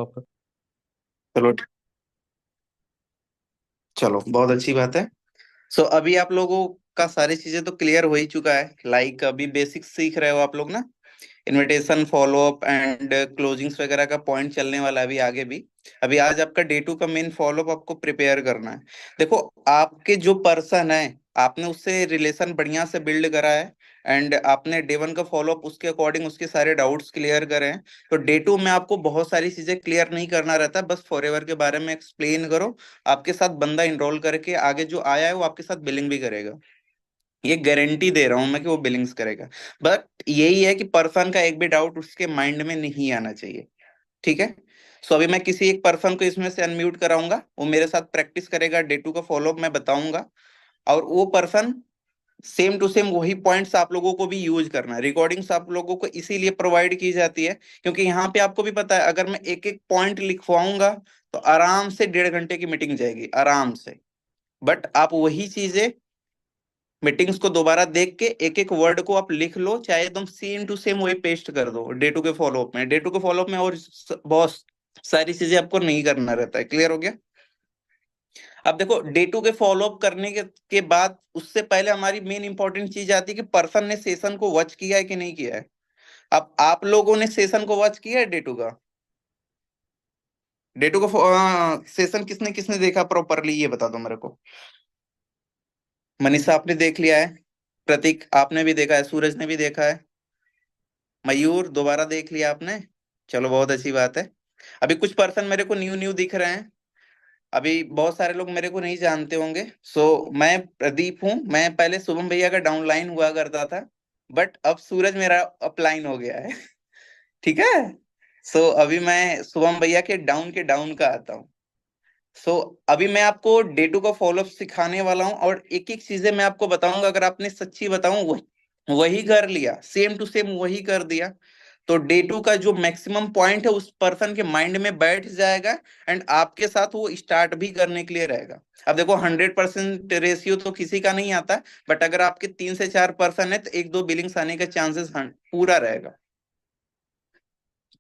चलो। चलो, बहुत अच्छी बात है। सो अभी आप लोगों का सारी चीजें तो क्लियर हो ही चुका है। लाइक अभी बेसिक्स सीख रहे हो आप लोग ना। Invitation, follow up and closings वगैरह का पॉइंट चलने वाला है अभी आगे भी। अभी आज आपका डे टू का मेन फॉलो अप आपको प्रिपेयर करना है। देखो, आपके जो पर्सन है, आपने उससे रिलेशन बढ़िया से बिल्ड करा है। एंड आपने डे वन का फॉलो अप उसके अकॉर्डिंग उसके सारे डाउट्स क्लियर करे हैं। तो डे टू में आपको बहुत सारी चीजें क्लियर नहीं करना रहता, बस फॉरएवर के बारे में एक्सप्लेन करो। आपके साथ बंदा इनरोल करके आगे जो आया है वो आपके साथ बिलिंग भी करेगा। ये गारंटी दे रहा हूं मैं कि वो बिलिंग्स करेगा। बट यही है कि पर्सन का एक भी डाउट उसके माइंड में नहीं आना चाहिए। ठीक है। सो अभी मैं किसी एक पर्सन को इसमें से अनम्यूट कराऊंगा, वो मेरे साथ प्रैक्टिस करेगा, डे टू का फॉलोअप मैं बताऊंगा। और वो पर्सन सेम टू सेम वही पॉइंट्स आप लोगों को भी यूज करना है। रिकॉर्डिंग्स आप लोगों को इसीलिए प्रोवाइड की जाती है क्योंकि यहाँ पे आपको भी पता है, अगर मैं एक एक पॉइंट लिखवाऊंगा तो आराम से 1.5 घंटे की मीटिंग जाएगी आराम से। बट आप वही चीजें मीटिंग्स को दोबारा देख के एक एक वर्ड को आप लिख लो, चाहे एकदम सेम टू सेम वही पेस्ट कर दो डे टू के फॉलोअप में। डे टू के फॉलोअप में और बहुत सारी चीजें आपको नहीं करना रहता है। क्लियर हो गया? अब देखो, डे टू के फॉलोअप करने के बाद उससे पहले हमारी मेन इंपॉर्टेंट चीज आती है कि पर्सन ने सेशन को वॉच किया है कि नहीं किया है। अब आप लोगों ने सेशन को वॉच किया है डे टू का? डे टू का सेशन किसने किसने देखा प्रॉपरली, ये बता दो मेरे को। मनीषा आपने देख लिया है, प्रतीक आपने भी देखा है, सूरज ने भी देखा है, मयूर दोबारा देख लिया आपने। चलो, बहुत अच्छी बात है। अभी कुछ पर्सन मेरे को न्यू न्यू दिख रहे हैं। अभी बहुत सारे लोग मेरे को नहीं जानते होंगे। सो मैं प्रदीप हूँ। मैं पहले शुभम भैया का डाउनलाइन हुआ करता था, बट अब सूरज मेरा अपलाइन हो गया है। ठीक है। सो अभी मैं शुभम भैया के डाउन का आता हूँ। सो अभी मैं आपको डे टू का फॉलोअप सिखाने वाला हूँ और एक एक चीजें मैं आपको बताऊंगा। अगर आपने सच्ची बताऊं वही कर लिया, सेम टू सेम वही कर दिया, तो डे टू का जो मैक्सिमम पॉइंट है उस पर्सन के माइंड में बैठ जाएगा। एंड आपके साथ वो स्टार्ट भी करने के लिए रहेगा। अब देखो, 100% रेशियो तो किसी का नहीं आता, बट अगर आपके 3 से 4 पर्सन है तो एक दो बिलिंग्स आने का चांसेस पूरा रहेगा।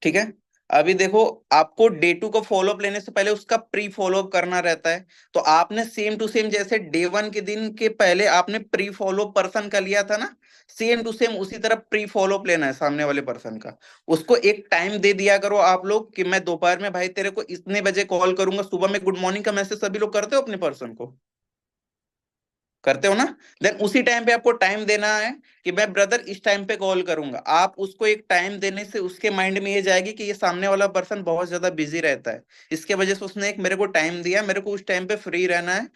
ठीक है। अभी देखो, आपको डे टू को फॉलोअप लेने से पहले उसका प्री फॉलोअप करना रहता है। तो आपने सेम टू सेम जैसे डे वन के दिन के पहले आपने प्री फॉलोअप पर्सन का लिया था ना, सेम टू सेम उसी तरह प्री फॉलोअप लेना है सामने वाले पर्सन का। उसको एक टाइम दे दिया करो आप लोग कि मैं दोपहर में भाई तेरे को इतने बजे कॉल करूंगा। सुबह में गुड मॉर्निंग का मैसेज सभी लोग करते हो अपने पर्सन को? करते हो ना? देन उसी टाइम पे आपको टाइम देना है कि मैं ब्रदर इस टाइम पे कॉल करूंगा। आप उसको एक टाइम देने से उसके माइंड में ये जाएगी कि ये सामने वाला पर्सन बहुत ज्यादा बिजी रहता है, इसके वजह से उसने एक मेरे को टाइम दिया, मेरे को उस टाइम पे फ्री रहना है।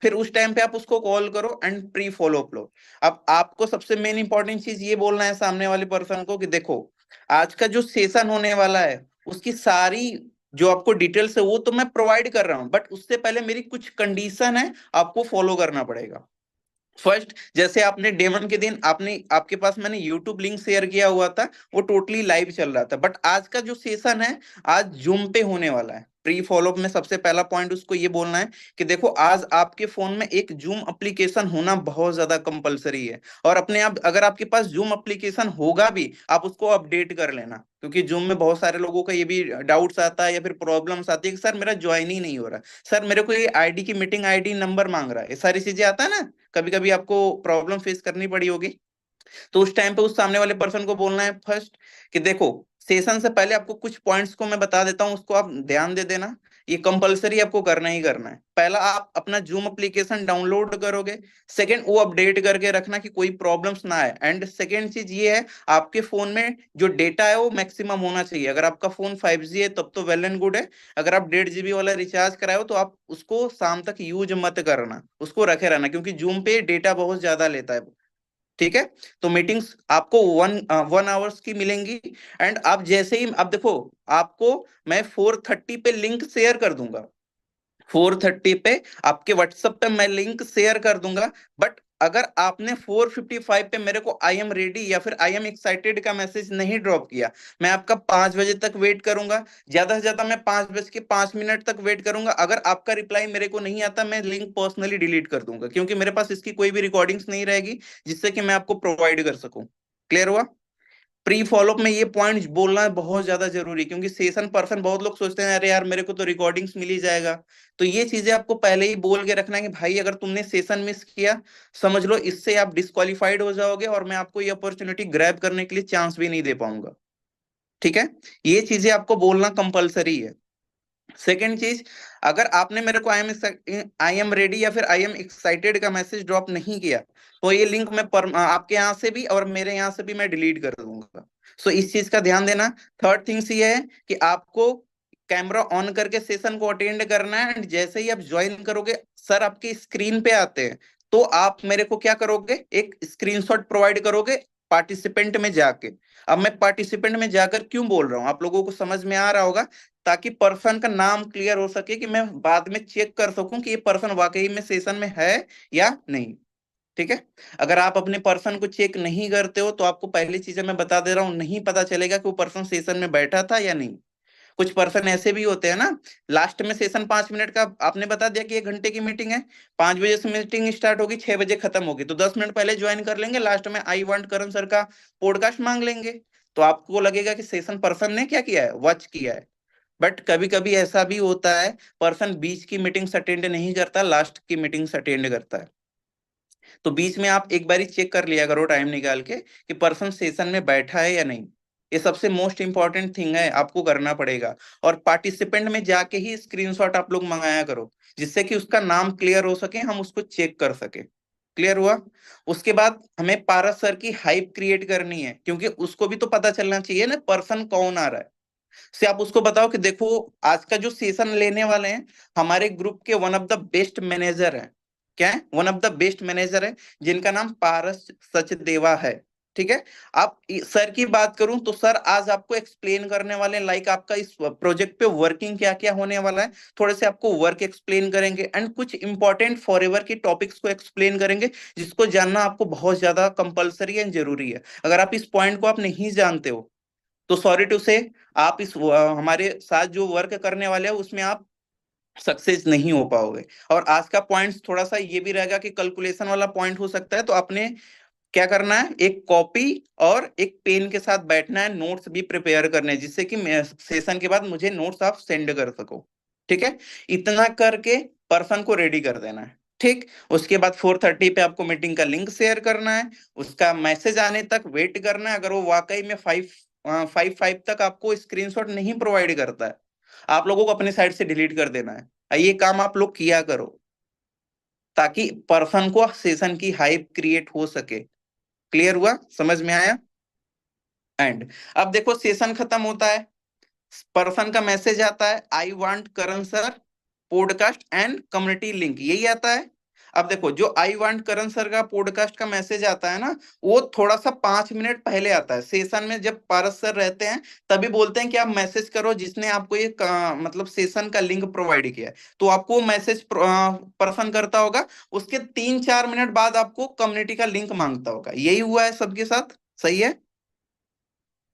फिर उस टाइम पे आप उसको कॉल करो एंड प्री फॉलो अप लो। अब आपको सबसे मेन इंपॉर्टेंट चीज ये बोलना है सामने वाले पर्सन को कि देखो, आज का जो सेशन होने वाला है उसकी सारी जो आपको डिटेल्स है वो तो मैं प्रोवाइड कर रहा हूँ, बट उससे पहले मेरी कुछ कंडीशन है, आपको फॉलो करना पड़ेगा। फर्स्ट, जैसे आपने डे वन के दिन आपने आपके पास मैंने यूट्यूब लिंक शेयर किया हुआ था, वो टोटली लाइव चल रहा था। बट आज का जो सेशन है आज जूम पे होने वाला है। प्री फॉलोअप में सबसे पहला पॉइंट उसको ये बोलना है कि देखो, आज आपके फोन में एक जूम एप्लीकेशन होना बहुत ज्यादा कंपलसरी है। और अपने आप अगर आपके पास जूम एप्लीकेशन होगा भी, आप उसको अपडेट कर लेना, क्योंकि जूम में बहुत सारे लोगों का ये भी डाउट्स आता है या फिर प्रॉब्लम्स आती है कि सर मेरा ज्वाइन ही नहीं हो रहा, सर मेरे को ये आईडी की मीटिंग आईडी नंबर मांग रहा है, ये सारी चीजें आता है ना। कभी कभी आपको प्रॉब्लम फेस करनी पड़ी होगी। तो उस टाइम पे उस सामने वाले पर्सन को बोलना है फर्स्ट कि देखो, सेशन से पहले आपको कुछ पॉइंट्स को मैं बता देता हूं, उसको आप ध्यान दे देना। ये कंपलसरी आपको करना ही करना है। पहला, आप अपना जूम एप्लीकेशन डाउनलोड करोगे। सेकंड, वो अपडेट करके रखना कि कोई प्रॉब्लम्स ना आए। एंड सेकंड चीज ये है, आपके फोन में जो डेटा है वो मैक्सिमम होना चाहिए। अगर आपका फोन 5G है तब तो वेल एंड गुड है। अगर आप 1.5 GB वाला रिचार्ज कराए हो तो आप उसको शाम तक यूज मत करना, उसको रखे रहना, क्योंकि जूम पे डेटा बहुत ज्यादा लेता है। ठीक है। तो मीटिंग्स आपको 1 आवर्स की मिलेंगी। एंड आप जैसे ही, आप देखो, आपको मैं 4:30 पे लिंक शेयर कर दूंगा। 4:30 पे आपके व्हाट्सएप पे मैं लिंक शेयर कर दूंगा। बट अगर आपने 4:55 पे मेरे को आई एम रेडी या फिर आई एम एक्साइटेड का मैसेज नहीं ड्रॉप किया, मैं आपका 5 बजे तक वेट करूंगा। ज्यादा से ज्यादा मैं 5:05 तक वेट करूंगा। अगर आपका रिप्लाई मेरे को नहीं आता, मैं लिंक पर्सनली डिलीट कर दूंगा, क्योंकि मेरे पास इसकी कोई भी रिकॉर्डिंग्स नहीं रहेगी जिससे कि मैं आपको प्रोवाइड कर सकूं। क्लियर हुआ? प्री फॉलोअप में ये पॉइंट बोलना बहुत ज्यादा जरूरी है, क्योंकि सेशन पर्सन बहुत लोग सोचते हैं अरे यार मेरे को तो रिकॉर्डिंग्स मिल ही जाएगा। तो ये चीजें आपको पहले ही बोल के रखना है कि भाई अगर तुमने सेशन मिस किया, समझ लो इससे आप डिस्क्वालिफाइड हो जाओगे और मैं आपको ये अपॉर्चुनिटी ग्रैब करने के लिए चांस भी नहीं दे पाऊंगा। ठीक है, ये चीजें आपको बोलना कंपलसरी है। सेकेंड चीज, अगर आपने मेरे को आई एम रेडी या फिर आई एम एक्साइटेड का मैसेज ड्रॉप नहीं किया, तो ये लिंक मैं आपके यहाँ से भी और मेरे यहाँ से भी मैं डिलीट कर दूंगा। सो इस चीज का ध्यान देना। थर्ड थिंग्स ये है कि आपको कैमरा ऑन करके सेशन को अटेंड करना है, एंड जैसे ही आप ज्वाइन करोगे, सर आपके स्क्रीन पे आते हैं, तो आप मेरे को क्या करोगे, एक स्क्रीनशॉट प्रोवाइड करोगे पार्टिसिपेंट में जाके। अब मैं पार्टिसिपेंट में जाकर क्यों बोल रहा हूँ, आप लोगों को समझ में आ रहा होगा, ताकि पर्सन का नाम क्लियर हो सके, कि मैं बाद में चेक कर सकूं कि ये पर्सन वाकई में सेशन में है या नहीं। ठीक है, अगर आप अपने पर्सन को चेक नहीं करते हो, तो आपको पहली चीजें मैं बता दे रहा हूं, नहीं पता चलेगा कि वो पर्सन सेशन में बैठा था या नहीं। कुछ पर्सन ऐसे भी होते हैं ना, लास्ट में सेशन 5 मिनट का आपने बता दिया कि 1 घंटे की मीटिंग है, 5 बजे से मीटिंग स्टार्ट होगी, 6 बजे खत्म होगी, तो 10 मिनट पहले ज्वाइन कर लेंगे, लास्ट में आई वांट करण सर का पॉडकास्ट मांग लेंगे। तो आपको लगेगा कि सेशन पर्सन ने क्या किया है, वॉच किया है। बट कभी कभी ऐसा भी होता है, पर्सन बीच की मीटिंग्स अटेंड नहीं करता, लास्ट की मीटिंग्स अटेंड करता है। तो बीच में आप एक बारी चेक कर लिया करो टाइम निकाल के कि पर्सन सेशन में बैठा है या नहीं। ये सबसे मोस्ट इंपॉर्टेंट थिंग है, आपको करना पड़ेगा। और पार्टिसिपेंट में जाके ही स्क्रीनशॉट आप लोग मंगाया करो, जिससे कि उसका नाम क्लियर हो सके, हम उसको चेक कर सके। क्लियर हुआ? उसके बाद हमें पारस सर की हाइप क्रिएट करनी है, क्योंकि उसको भी तो पता चलना चाहिए ना पर्सन कौन आ रहा है। से आप उसको बताओ कि देखो, आज का जो सेशन लेने वाले हैं, हमारे ग्रुप के one of the best manager हैं। क्या है? One of the best manager है, जिनका नाम पारस सचदेवा है। ठीक है, आप सर की बात करूं तो सर आज आपको एक्सप्लेन करने वाले हैं, लाइक आपका इस प्रोजेक्ट पे वर्किंग क्या क्या होने वाला है, थोड़े से आपको वर्क एक्सप्लेन करेंगे, एंड कुछ इंपॉर्टेंट फॉरएवर की टॉपिक्स को एक्सप्लेन करेंगे, जिसको जानना आपको बहुत ज्यादा कंपलसरी एंड जरूरी है। अगर आप इस पॉइंट को आप नहीं जानते हो, तो सॉरी टू से, आप इस हमारे साथ जो वर्क करने वाले हैं उसमें आप सक्सेस नहीं हो पाओगे। और आज का पॉइंट थोड़ा सा ये भी रहेगा कि कैलकुलेशन वाला पॉइंट हो सकता है, तो आपने क्या करना है, एक कॉपी और एक पेन के साथ बैठना है, नोट्स भी प्रिपेयर करने हैं, जिससे कि सेशन के बाद मुझे नोट्स आप सेंड कर सको। ठीक है, इतना करके पर्सन को रेडी कर देना है। ठीक, उसके बाद 4:30 पे आपको मीटिंग का लिंक शेयर करना है, उसका मैसेज आने तक वेट करना है। अगर वो वाकई में 5:55 तक आपको स्क्रीनशॉट नहीं प्रोवाइड करता है, आप लोगों को अपने साइड से डिलीट कर देना है। ये काम आप लोग किया करो, ताकि पर्सन को सेशन की हाइप क्रिएट हो सके। क्लियर हुआ? समझ में आया? एंड अब देखो, सेशन खत्म होता है, पर्सन का मैसेज आता है, I want Karan sir podcast and community link, यही आता है। अब देखो, जो आई वांट करण सर का पॉडकास्ट का मैसेज आता है ना, वो थोड़ा सा 5 मिनट पहले आता है। सेशन में जब पारस सर रहते हैं, तभी बोलते हैं कि आप मैसेज करो जिसने आपको ये मतलब सेशन का लिंक प्रोवाइड किया है। तो आपको मैसेज पर्सन करता होगा, उसके 3-4 मिनट बाद आपको कम्युनिटी का लिंक मांगता होगा। यही हुआ है सबके साथ, सही है?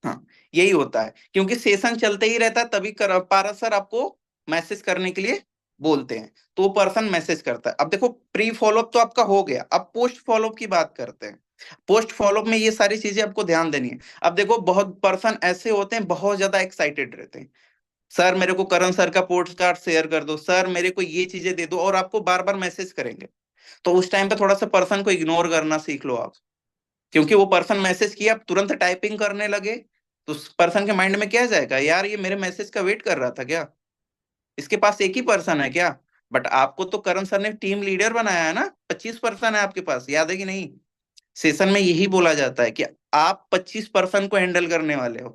हाँ, यही होता है, क्योंकि सेशन चलते ही रहता है, तभी पारस सर आपको मैसेज करने के लिए बोलते हैं, तो वो पर्सन मैसेज करता है। अब देखो, प्री फॉलोअप तो आपका हो गया, अब पोस्ट फॉलोअप की बात करते हैं। पोस्ट फॉलोअप में ये सारी चीजें आपको ध्यान देनी है। अब देखो, बहुत पर्सन ऐसे होते हैं, बहुत ज्यादा एक्साइटेड रहते हैं, सर मेरे को करण सर का पोस्टकार्ड शेयर कर दो, सर मेरे को ये चीजें दे दो, और आपको बार बार मैसेज करेंगे। तो उस टाइम पे थोड़ा सा पर्सन को इग्नोर करना सीख लो आप, क्योंकि वो पर्सन मैसेज किया, आप तुरंत टाइपिंग करने लगे, तो उस पर्सन के माइंड में क्या जाएगा, यार ये मेरे मैसेज का वेट कर रहा था क्या, इसके पास एक ही पर्सन है क्या। बट आपको तो करण सर ने टीम लीडर बनाया है ना, 25 पर्सन है आपके पास, याद है कि नहीं? सेशन में यही बोला जाता है कि आप 25 पर्सन को हैंडल करने वाले हो।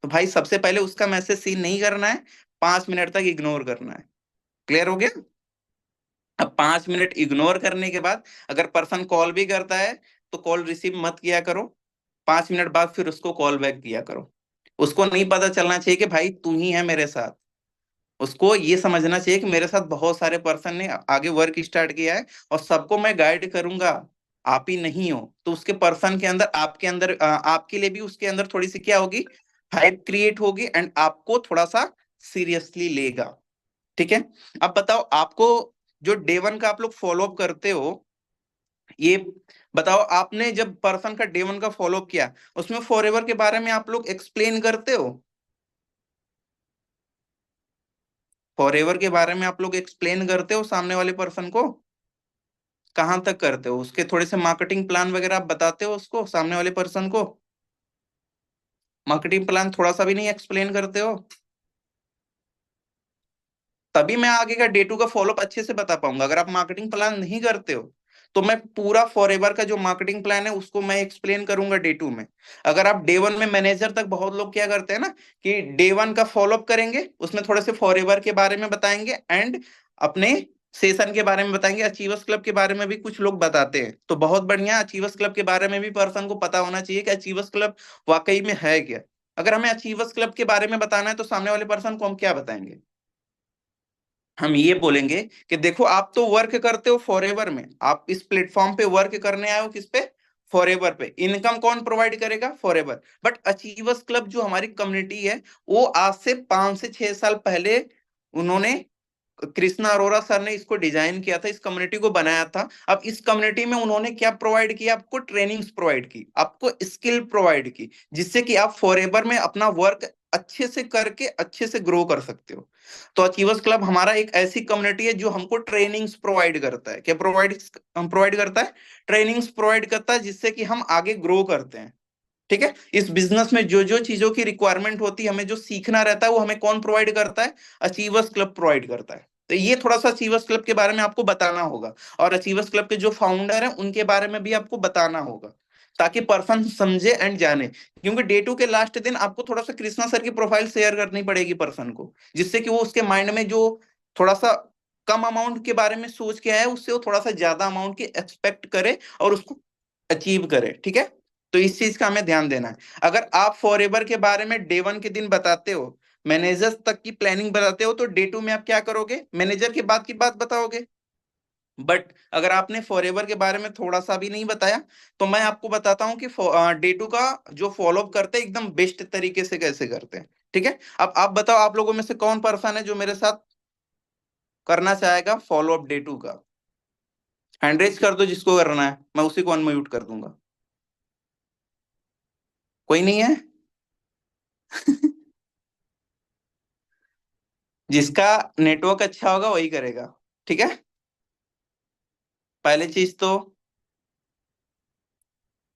तो भाई सबसे पहले उसका मैसेज सीन नहीं करना है, 5 मिनट तक इग्नोर करना है। क्लियर हो गया? अब 5 मिनट इग्नोर करने के बाद, अगर पर्सन कॉल भी करता है, तो कॉल रिसीव मत किया करो। 5 मिनट बाद फिर उसको कॉल बैक किया करो। उसको नहीं पता चलना चाहिए कि भाई तू ही है मेरे साथ। उसको ये समझना चाहिए कि मेरे साथ बहुत सारे पर्सन ने आगे वर्क स्टार्ट किया है, और सबको मैं गाइड करूंगा, आप ही नहीं हो। तो उसके पर्सन के अंदर, आपके अंदर, आपके लिए भी उसके अंदर थोड़ी सी क्या होगी, हाइप क्रिएट होगी, एंड आपको थोड़ा सा सीरियसली लेगा। ठीक है, अब बताओ, आपको जो डे 1 का आप लोग फॉलो अप करते हो, ये बताओ, आपने जब पर्सन का डे वन का फॉलो किया, उसमें फॉरएवर के बारे में आप लोग एक्सप्लेन करते हो? फॉरएवर के बारे में आप लोग एक्सप्लेन करते हो सामने वाले पर्सन को? कहाँ तक करते हो? उसके थोड़े से मार्केटिंग प्लान वगैरह आप बताते हो उसको, सामने वाले पर्सन को? मार्केटिंग प्लान थोड़ा सा भी नहीं एक्सप्लेन करते हो? तभी मैं आगे का डे टू का फॉलोअप अच्छे से बता पाऊंगा। अगर आप मार्केटिंग प्लान नहीं करते हो तो मैं पूरा फॉरएवर का जो मार्केटिंग प्लान है उसको मैं एक्सप्लेन करूंगा डे टू में। अगर आप डे वन में मैनेजर तक, बहुत लोग क्या करते हैं ना कि डे वन का फॉलोअप करेंगे, उसमें थोड़े से फॉरएवर के बारे में बताएंगे एंड अपने सेशन के बारे में बताएंगे, अचीवर्स क्लब के बारे में भी कुछ लोग बताते हैं। तो बहुत बढ़िया, अचीवर्स क्लब के बारे में भी पर्सन को पता होना चाहिए कि अचीवर्स क्लब वाकई में है क्या। अगर हमें अचीवर्स क्लब के बारे में बताना है तो सामने वाले पर्सन को हम क्या बताएंगे? हम ये बोलेंगे कि देखो, आप तो वर्क करते हो फॉरएवर में, आप इस प्लेटफॉर्म पे वर्क करने आए हो, किस पे? फॉरएवर पे। इनकम कौन प्रोवाइड करेगा? फॉरएवर। बट अचीवर्स क्लब जो हमारी कम्युनिटी है, वो आज से 5 से 6 साल पहले उन्होंने, कृष्णा अरोरा सर ने इसको डिजाइन किया था, इस कम्युनिटी को बनाया था। अब इस कम्युनिटी में उन्होंने क्या प्रोवाइड किया? आपको ट्रेनिंग्स प्रोवाइड की, आपको स्किल प्रोवाइड की, जिससे कि आप फॉरएवर में अपना वर्क अच्छे से करके अच्छे से ग्रो कर सकते हो। तो अचीवर्स क्लब हमारा एक ऐसी कम्युनिटी है जो हमको ट्रेनिंग्स प्रोवाइड करता है। क्या प्रोवाइड करता है? ट्रेनिंग्स प्रोवाइड करता है, जिससे कि हम आगे ग्रो करते हैं। ठीक है। इस बिजनेस में जो जो चीजों की रिक्वायरमेंट होती है, हमें जो सीखना रहता है, वो हमें कौन प्रोवाइड करता है? अचीवर्स क्लब प्रोवाइड करता है। तो ये थोड़ा सा अचीवर्स क्लब के बारे में आपको बताना होगा, और अचीवर्स क्लब के जो फाउंडर हैं उनके बारे में भी आपको बताना होगा, ताकि पर्सन समझे एंड जाने। क्योंकि डे टू के लास्ट दिन आपको थोड़ा सा कृष्णा सर की प्रोफाइल शेयर करनी पड़ेगी पर्सन को, जिससे कि वो उसके माइंड में जो थोड़ा सा कम अमाउंट के बारे में सोच के आया है, उससे वो थोड़ा सा ज्यादा अमाउंट की एक्सपेक्ट करे और उसको अचीव करे। ठीक है। तो इस चीज का हमें ध्यान देना है। अगर आप फॉरएवर के बारे में डे वन के दिन बताते हो, मैनेजर तक की प्लानिंग बताते हो, तो डे टू में आप क्या करोगे? मैनेजर के बाद की बात बताओगे। बट अगर आपने फॉरएवर के बारे में थोड़ा सा भी नहीं बताया, तो मैं आपको बताता हूँ कि डे टू का जो फॉलोअप करते हैं एकदम बेस्ट तरीके से कैसे करते हैं। ठीक है। अब आप बताओ, आप लोगों में से कौन पर्सन है जो मेरे साथ करना चाहेगा फॉलोअप डे टू का? हैंड रेज कर दो जिसको करना है, मैं उसी को अनम्यूट कर दूंगा। कोई नहीं है? जिसका नेटवर्क अच्छा होगा वही करेगा। ठीक है। पहली चीज तो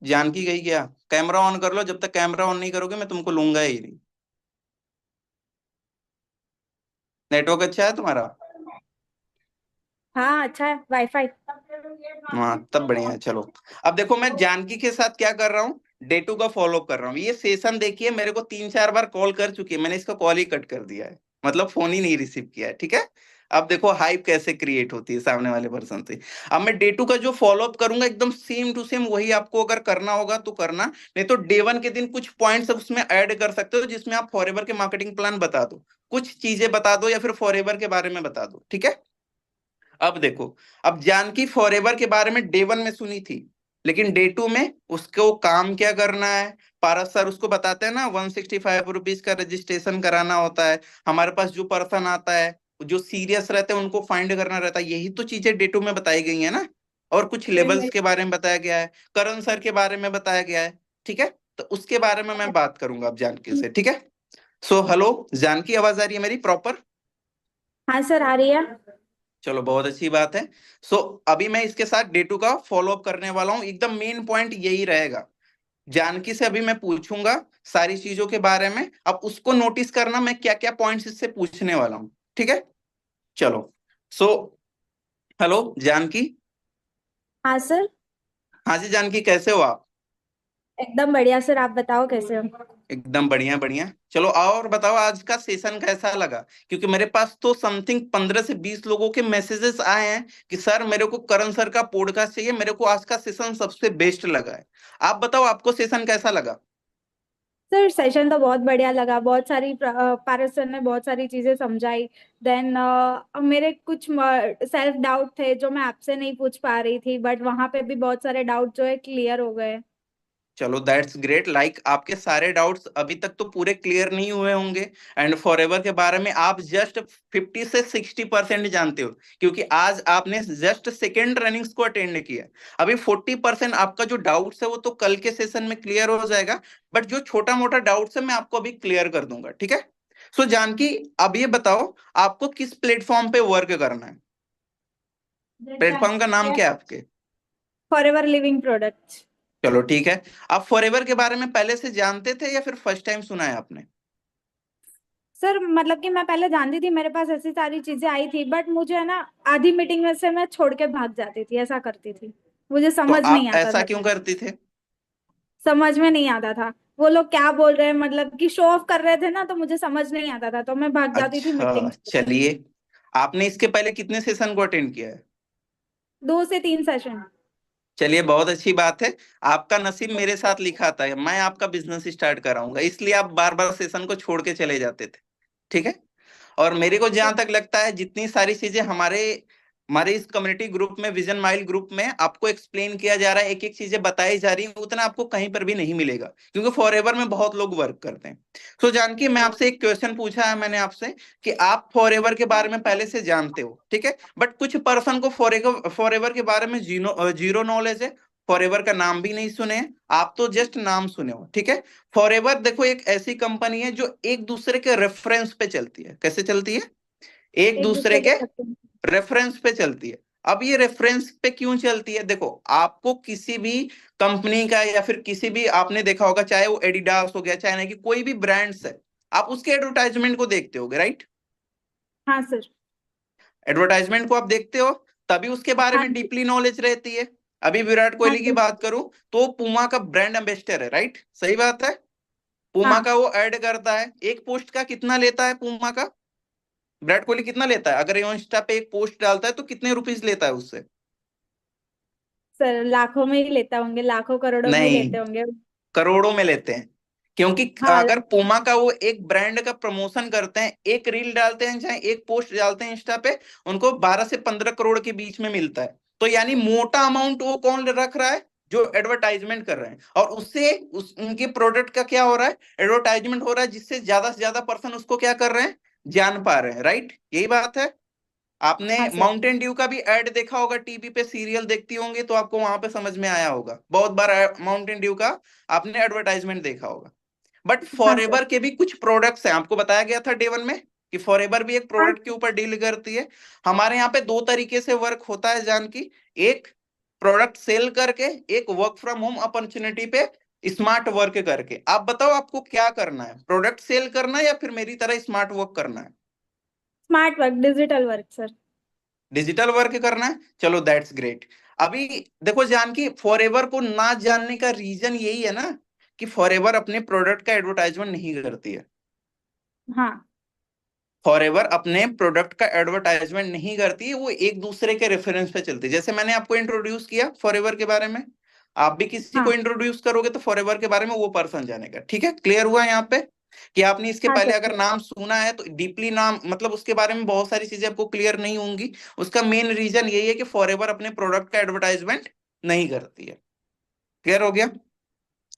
जानकी गई क्या? कैमरा ऑन कर लो, जब तक कैमरा ऑन नहीं करोगे मैं तुमको लूंगा ही नहीं। नेटवर्क अच्छा है तुम्हारा? हाँ अच्छा है, वाईफाई। हाँ, तब बढ़िया है। चलो, अब देखो, मैं जानकी के साथ क्या कर रहा हूँ, डे टू का फॉलो कर रहा हूँ। ये सेशन देखिए, मेरे को 3 4 बार कॉल कर चुकी है, मैंने इसका कॉल ही कट कर दिया है, मतलब फोन ही नहीं रिसीव किया है। ठीक है। अब देखो हाइप कैसे क्रिएट होती है सामने वाले पर्सन से। अब मैं डे टू का जो फॉलो अप करूंगा एकदम सेम टू सेम वही आपको अगर करना होगा तो करना, नहीं तो डे वन के दिन कुछ पॉइंट्स उसमें ऐड कर सकते हो, जिसमें आप फॉरएवर के मार्केटिंग प्लान बता दो, कुछ चीजें बता दो, या फिर फॉरएवर के बारे में बता दो। ठीक है। अब देखो, अब जानकी फॉरएवर के बारे में डे वन में सुनी थी, लेकिन डे टू में उसको काम क्या करना है, पारस सर उसको बताते हैं ना, 165 रुपीज का रजिस्ट्रेशन कराना होता है। हमारे पास जो पर्सन आता है, जो सीरियस रहते हैं, उनको फाइंड करना रहता है। यही तो चीजें डे टू में बताई गई है ना। और कुछ वही लेवल्स वही। के बारे में बताया गया है, करण सर के बारे में बताया गया है। ठीक है। तो उसके बारे में मैं बात करूंगा अब जानकी से। ठीक है। सो हेलो जानकी, आवाज आ रही है मेरी प्रॉपर? हाँ सर, आ रही है। चलो, बहुत अच्छी बात है। सो अभी मैं इसके साथ डे टू का फॉलो अप करने वाला हूँ, एकदम मेन पॉइंट यही रहेगा। जानकी से अभी मैं पूछूंगा सारी चीजों के बारे में, अब उसको नोटिस करना मैं क्या क्या पॉइंट्स इससे पूछने वाला हूँ। ठीक है। चलो। So hello Janaki. हाँ सर। हाँ जी जानकी, कैसे हो आप? एकदम बढ़िया सर, आप बताओ कैसे हो। एकदम बढ़िया बढ़िया। चलो, और बताओ आज का सेशन कैसा लगा? क्योंकि मेरे पास तो समथिंग 15 से 20 लोगों के मैसेजेस आए हैं कि सर मेरे को करण सर का पॉडकास्ट चाहिए, मेरे को आज का सेशन सबसे बेस्ट लगा है। आप बताओ, आपको सेशन कैसा लगा? सर सेशन तो बहुत बढ़िया लगा, बहुत सारी पारस सर ने बहुत सारी चीजें समझाई। देन मेरे कुछ सेल्फ डाउट थे जो मैं आपसे नहीं पूछ पा रही थी, बट वहां पे भी बहुत सारे डाउट जो है क्लियर हो गए। चलो दैट्स ग्रेट। लाइक आपके सारे डाउट्स अभी तक तो पूरे क्लियर नहीं हुए होंगे, एंड फॉरएवर के बारे में आप जस्ट 50 से 60% जानते हो, क्योंकि आज आपने जस्ट सेकेंड रनिंग्स को अटेंड किया। अभी 40% आपका जो डाउट्स है वो तो कल के सेशन में क्लियर हो जाएगा, बट जो छोटा मोटा डाउट्स है मैं आपको अभी क्लियर कर दूंगा, ठीक है। सो जानकी, अब ये बताओ आपको किस प्लेटफॉर्म पे वर्क करना है? प्लेटफॉर्म का नाम क्या है आपके? Forever living products. चलो ठीक है। आप फॉरएवर के बारे में पहले से जानते थे या फिर फर्स्ट टाइम सुना है आपने? सर मतलब कि मैं पहले जानती थी, मेरे पास ऐसी सारी चीजें आई थी, बट मुझे है ना आधी मीटिंग में से मैं छोड़ के भाग जाती थी, ऐसा करती थी। मुझे तो समझ नहीं आप आता ऐसा था। क्यों करती थे? समझ में नहीं आता था वो लोग क्या बोल रहे हैं, मतलब कि शो ऑफ कर रहे थे ना, तो मुझे समझ नहीं आता था, तो मैं भाग जाती थी अच्छा मीटिंग्स। चलिए, आपने इसके पहले कितने सेशन को अटेंड किया है? 2 से 3 सेशन। चलिए बहुत अच्छी बात है। आपका नसीब मेरे साथ लिखा था, मैं आपका बिजनेस स्टार्ट कराऊंगा, इसलिए आप बार बार सेशन को छोड़ के चले जाते थे, ठीक है। और मेरे को जहां तक लगता है जितनी सारी चीजें हमारे हमारे इस कम्युनिटी ग्रुप में, विजन माइल ग्रुप में आपको एक्सप्लेन किया जा रहा है, एक एक चीजें बताई जा रही है, उतना आपको कहीं पर भी नहीं मिलेगा, क्योंकि फॉरएवर में बहुत लोग वर्क करते हैं। तो जानकी, मैं आपसे एक क्वेश्चन पूछा है मैंने आपसे कि आप फॉरएवर के बारे में पहले से जानते हो, ठीक है, बट कुछ पर्सन को फॉरएवर फॉरएवर के बारे में जीरो जीरो नॉलेज है, फॉरएवर का नाम भी नहीं सुने हैं, आप तो जस्ट नाम सुने हो, ठीक है। फॉरएवर देखो एक ऐसी कंपनी है जो एक दूसरे के रेफरेंस पे चलती है। कैसे चलती है? एक एक दूसरे दूसरे के के सकते। रेफरेंस पे चलती है। अब ये रेफरेंस पे क्यों चलती है? देखो, आपको किसी भी कंपनी का या फिर किसी भी, आपने देखा होगा, चाहे वो एडिडास हो गया, चाहे ना कि कोई भी ब्रांड्स है, आप उसके एडवर्टाइजमेंट को देखते होगे, राइट? हाँ सर। एडवर्टाइजमेंट को आप देखते हो, तभी उसके बारे हाँ में जी। डीपली नॉलेज रहती है। अभी विराट हाँ कोहली की सर। बात करूं तो पूमा का ब्रांड एम्बेसडर है, राइट? सही बात है। पूमा हाँ का वो ऐड करता है, एक पोस्ट का कितना लेता है पूमा का? विराट कोहली कितना लेता है अगर ये इंस्टा पे एक पोस्ट डालता है तो कितने रुपीस लेता है उससे? सर, लाखों में ही लेता होंगे, लाखों करोड़ों में ही नहीं, लेते होंगे। करोड़ों में लेते हैं। क्योंकि हाँ। अगर पूमा का वो एक ब्रांड का प्रमोशन करते हैं, एक रील डालते हैं चाहे एक पोस्ट डालते हैं इंस्टा पे, उनको 12 से 15 करोड़ के बीच में मिलता है। तो यानी मोटा अमाउंट वो कौन रख रहा है? जो एडवर्टाइजमेंट कर रहे हैं, और उससे उनके प्रोडक्ट का क्या हो रहा है? एडवर्टाइजमेंट हो रहा है, जिससे ज्यादा से ज्यादा पर्सन उसको क्या कर रहे हैं? जान पा रहे हैं, राइट? यही बात है। आपने हाँ सर। माउंटेन ड्यू का भी ऐड देखा होगा टीवी पे, सीरियल देखती होंगी तो आपको वहां पे समझ में आया होगा, बहुत बार माउंटेन ड्यू का आपने एडवर्टाइजमेंट देखा होगा। बट हाँ सर। फॉरएवर के भी कुछ प्रोडक्ट्स हैं, आपको बताया गया था डे वन में कि फॉरएवर भी एक हाँ। प्रोडक्ट के ऊपर डील करती है। हमारे यहाँ पे दो तरीके से वर्क होता है जानकी, एक प्रोडक्ट सेल करके, एक वर्क फ्रॉम होम अपॉर्चुनिटी पे स्मार्ट वर्क करके। आप बताओ आपको क्या करना है, प्रोडक्ट सेल करना है या फिर मेरी तरह स्मार्ट वर्क करना है? Smart work, digital work sir. Digital work करना है, चलो दैट्स ग्रेट। अभी देखो जानकी, फॉरएवर को ना जानने का रीजन यही है ना कि फॉरएवर अपने प्रोडक्ट का एडवर्टाइजमेंट नहीं करती है। हाँ। फॉरएवर अपने प्रोडक्ट का एडवर्टाइजमेंट नहीं करती है, वो एक दूसरे के रेफरेंस पे चलती है। जैसे मैंने आपको इंट्रोड्यूस किया फॉरएवर के बारे में, आप भी किसी को हाँ। इंट्रोड्यूस करोगे तो फॉरएवर के बारे में वो पर्सन जानेगा, ठीक है। क्लियर हुआ यहाँ पे कि आपने इसके हाँ पहले सर। अगर नाम सुना है तो डीपली नाम, मतलब उसके बारे में बहुत सारी चीजें आपको क्लियर नहीं होंगी। उसका मेन रीजन यही है कि फॉरएवर अपने प्रोडक्ट का एडवर्टाइजमेंट नहीं करती है। क्लियर हो गया?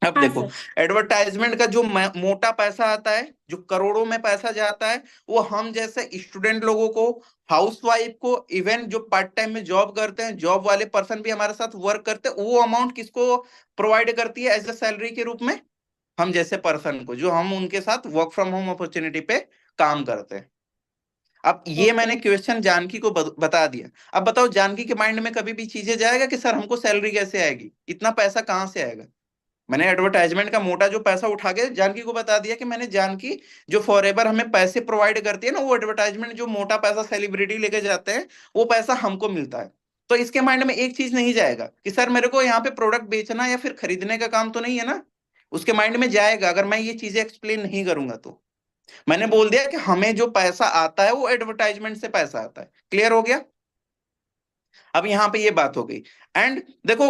अब हाँ देखो, सर। एडवर्टाइजमेंट का जो मोटा पैसा आता है, जो करोड़ों में पैसा जाता है, वो हम जैसे स्टूडेंट लोगों को, हाउसवाइफ को, इवन जो पार्ट टाइम में जॉब करते हैं, जॉब वाले पर्सन भी हमारे साथ वर्क करते हैं, वो अमाउंट किसको प्रोवाइड करती है एज ए सैलरी के रूप में? हम जैसे पर्सन को, जो हम उनके साथ वर्क फ्रॉम होम अपॉर्चुनिटी पे काम करते हैं। अब ये ओके। मैंने क्वेश्चन जानकी को बता दिया। अब बताओ, जानकी के माइंड में कभी भी चीजें जाएगा कि सर हमको सैलरी कैसे आएगी, इतना पैसा कहाँ से आएगा? मैंने एडवर्टाइजमेंट का मोटा जो पैसा उठा के जानकी को बता दिया कि मैंने जानकी, जो फॉरएवर हमें पैसे प्रोवाइड करती है ना, वो एडवर्टाइजमेंट जो मोटा पैसा सेलिब्रिटी लेके जाते हैं, वो पैसा हमको मिलता है। तो इसके माइंड में एक चीज नहीं जाएगा कि सर मेरे को यहाँ पे प्रोडक्ट बेचना या फिर खरीदने का काम तो नहीं है ना। उसके माइंड में जाएगा अगर मैं ये चीजें एक्सप्लेन नहीं करूंगा तो। मैंने बोल दिया कि हमें जो पैसा आता है वो एडवर्टाइजमेंट से पैसा आता है। क्लियर हो गया? अब यहाँ पे ये बात हो गई। एंड देखो,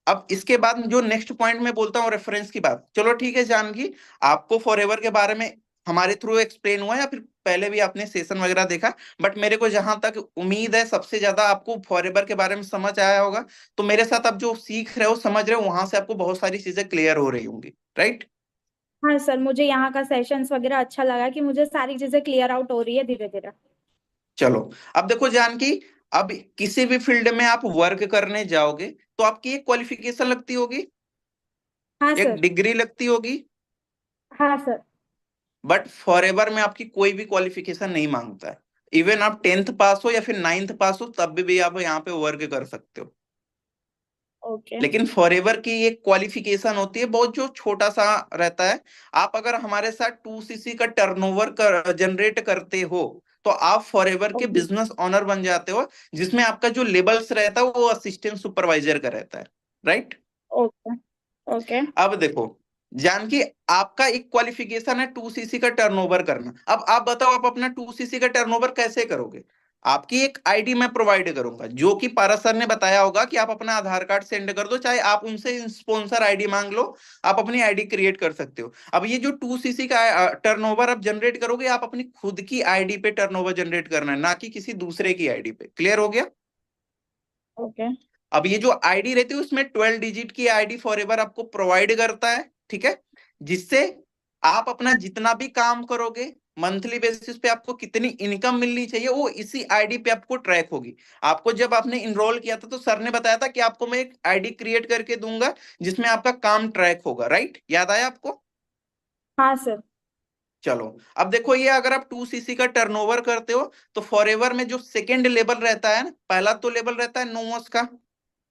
अब इसके बाद जो नेक्स्ट पॉइंट में बोलता हूँ रेफरेंस की बात, चलो ठीक है जानकी, आपको फॉरएवर के बारे में हमारे थ्रू एक्सप्लेन हुआ या फिर पहले भी आपने सेशन वगैरह देखा, बट मेरे को जहां तक उम्मीद है सबसे ज्यादा आपको फॉरएवर के बारे में समझ आया होगा। तो मेरे साथ आप जो सीख रहे हो समझ रहे हो वहां से आपको बहुत सारी चीजें क्लियर हो रही होंगी, राइट। हाँ सर, मुझे यहाँ का सेशंस वगैरह अच्छा लगा कि मुझे सारी चीजें क्लियर आउट हो रही है धीरे धीरे। चलो, अब देखो जानकी, अब किसी भी फील्ड में आप वर्क करने जाओगे तो आपकी एक क्वालिफिकेशन लगती होगी, हाँ एक सर। डिग्री लगती होगी। हाँ सर। बट फॉरएवर में आपकी कोई भी क्वालिफिकेशन नहीं मांगता है। इवन आप 10th पास हो या फिर 9th पास हो तब भी आप यहाँ पे वर्क कर सकते हो। ओके। लेकिन फॉरएवर की एक क्वालिफिकेशन होती है बहुत, जो छोटा सा रहता है। आप अगर हमारे साथ 2cc का टर्नओवर जनरेट करते हो तो आप फॉरएवर के ओके। बिजनेस ओनर बन जाते हो, जिसमें आपका जो लेबल्स रहता है वो असिस्टेंट सुपरवाइजर का रहता है, राइट। ओके। ओके। अब देखो जानकी, आपका एक क्वालिफिकेशन है 2cc का टर्नओवर करना। अब आप बताओ आप अपना 2cc का टर्नओवर कैसे करोगे। आपकी एक आईडी मैं प्रोवाइड करूंगा, जो कि पारस सर ने बताया होगा कि आप अपना आधार कार्ड सेंड कर दो, चाहे आप उनसे स्पॉन्सर आईडी मांग लो, आप अपनी आईडी क्रिएट कर सकते हो। अब ये जो 2cc का टर्नओवर आप जनरेट करोगे, आप अपनी खुद की आईडी पे टर्नओवर जनरेट करना है, ना कि किसी दूसरे की आईडी पे। क्लियर हो गया। ओके। अब ये जो आईडी रहती है उसमें 12 डिजिट की आईडी फॉरएवर आपको प्रोवाइड करता है, ठीक है। जिससे आप अपना जितना भी काम करोगे, मंथली बेसिस पे आपको कितनी इनकम मिलनी चाहिए वो इसी आईडी पे आपको ट्रैक होगी। आपको जब आपने इनरोल किया था तो सर ने बताया था कि आपको मैं एक आईडी क्रिएट करके दूंगा जिसमें आपका काम ट्रैक होगा, राइट। याद आया आपको। हाँ सर। चलो, अब देखो ये अगर आप 2cc का टर्नओवर करते हो तो फॉरएवर में जो सेकेंड लेवल रहता है ना, पहला तो लेवल रहता है नोमोस का,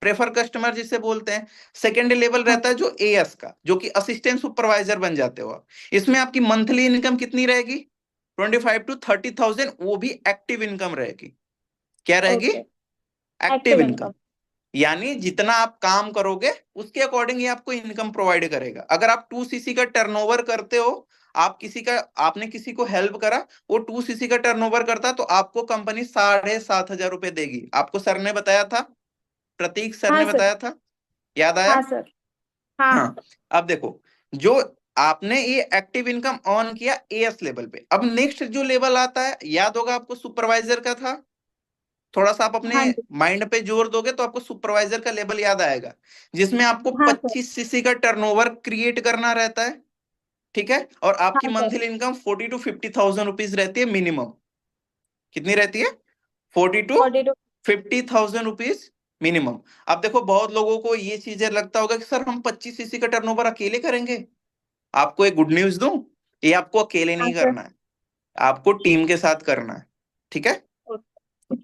प्रेफर कस्टमर जिसे बोलते हैं। सेकेंड लेवल हाँ रहता है जो एएस का, जो कि असिस्टेंट सुपरवाइजर बन जाते हो आप। इसमें आपकी मंथली इनकम कितनी रहेगी, 25 to 30,000, वो भी एक्टिव इनकम रहेगी। क्या रहेगी, okay. Active active income. Income. यानी जितना आप काम करोगे उसके अकॉर्डिंग ही आपको इनकम प्रोवाइड करेगा। अगर आप 2cc का टर्नओवर करते हो, आप किसी का, आपने किसी को हेल्प करा, वो 2cc का टर्नओवर करता तो आपको कंपनी 7,500 रुपए देगी। आपको सर ने बताया था, प्रतीक सर हाँ ने सर। बताया था, याद आया। हाँ सर। हाँ। हाँ। अब देखो, जो आपने ये एक्टिव इनकम ऑन किया एएस लेवल पे, अब नेक्स्ट जो लेवल आता है याद होगा आपको, सुपरवाइजर का था। थोड़ा सा आप अपने हाँ जी। माइंड पे जोर दोगे तो आपको सुपरवाइजर का लेवल याद आएगा, जिसमें आपको हाँ सर। 25cc का टर्नओवर क्रिएट करना रहता है, ठीक है। और आपकी हाँ sir. Monthly income 40 to 50,000 rupees रहती है मिनिमम। कितनी रहती है, 42। 40 to 50,000 रुपीज मिनिमम। अब देखो बहुत लोगों को ये चीजें लगता होगा कि सर हम 25cc का टर्नओवर अकेले करेंगे। आपको एक गुड न्यूज दूं, ये आपको अकेले हाँ नहीं सर। करना है, आपको टीम के साथ करना है, ठीक है।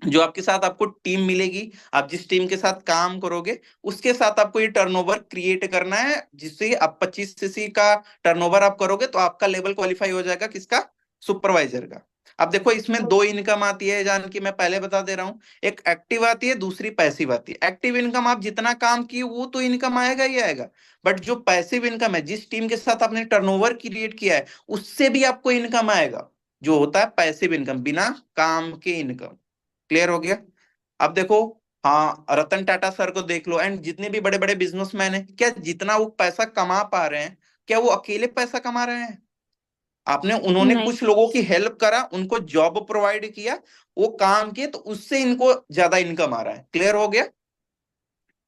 जो आपके साथ आपको टीम मिलेगी, आप जिस टीम के साथ काम करोगे उसके साथ आपको ये टर्नओवर क्रिएट करना है, जिससे आप 25cc का टर्नओवर आप करोगे तो आपका लेवल क्वालिफाई हो जाएगा, किसका, सुपरवाइजर का। अब देखो इसमें दो इनकम आती है जान की, मैं पहले बता दे रहा हूं। एक एक्टिव आती है, दूसरी पैसिव आती है। एक्टिव इनकम आप जितना काम किए वो तो इनकम आएगा ही आएगा, बट जो पैसिव इनकम है, जिस टीम के साथ आपने टर्नओवर क्रिएट किया है उससे भी आपको इनकम आएगा, जो होता है पैसिव इनकम, बिना काम के इनकम। क्लियर हो गया। अब देखो, हाँ रतन टाटा सर को देख लो, एंड जितने भी बड़े बड़े बिजनेसमैन हैं, क्या जितना वो पैसा कमा पा रहे हैं, क्या वो अकेले पैसा कमा रहे हैं। आपने, उन्होंने नहीं। कुछ लोगों की हेल्प करा, उनको जॉब प्रोवाइड किया, वो काम किए, तो उससे इनको ज्यादा इनकम आ रहा है। क्लियर हो गया।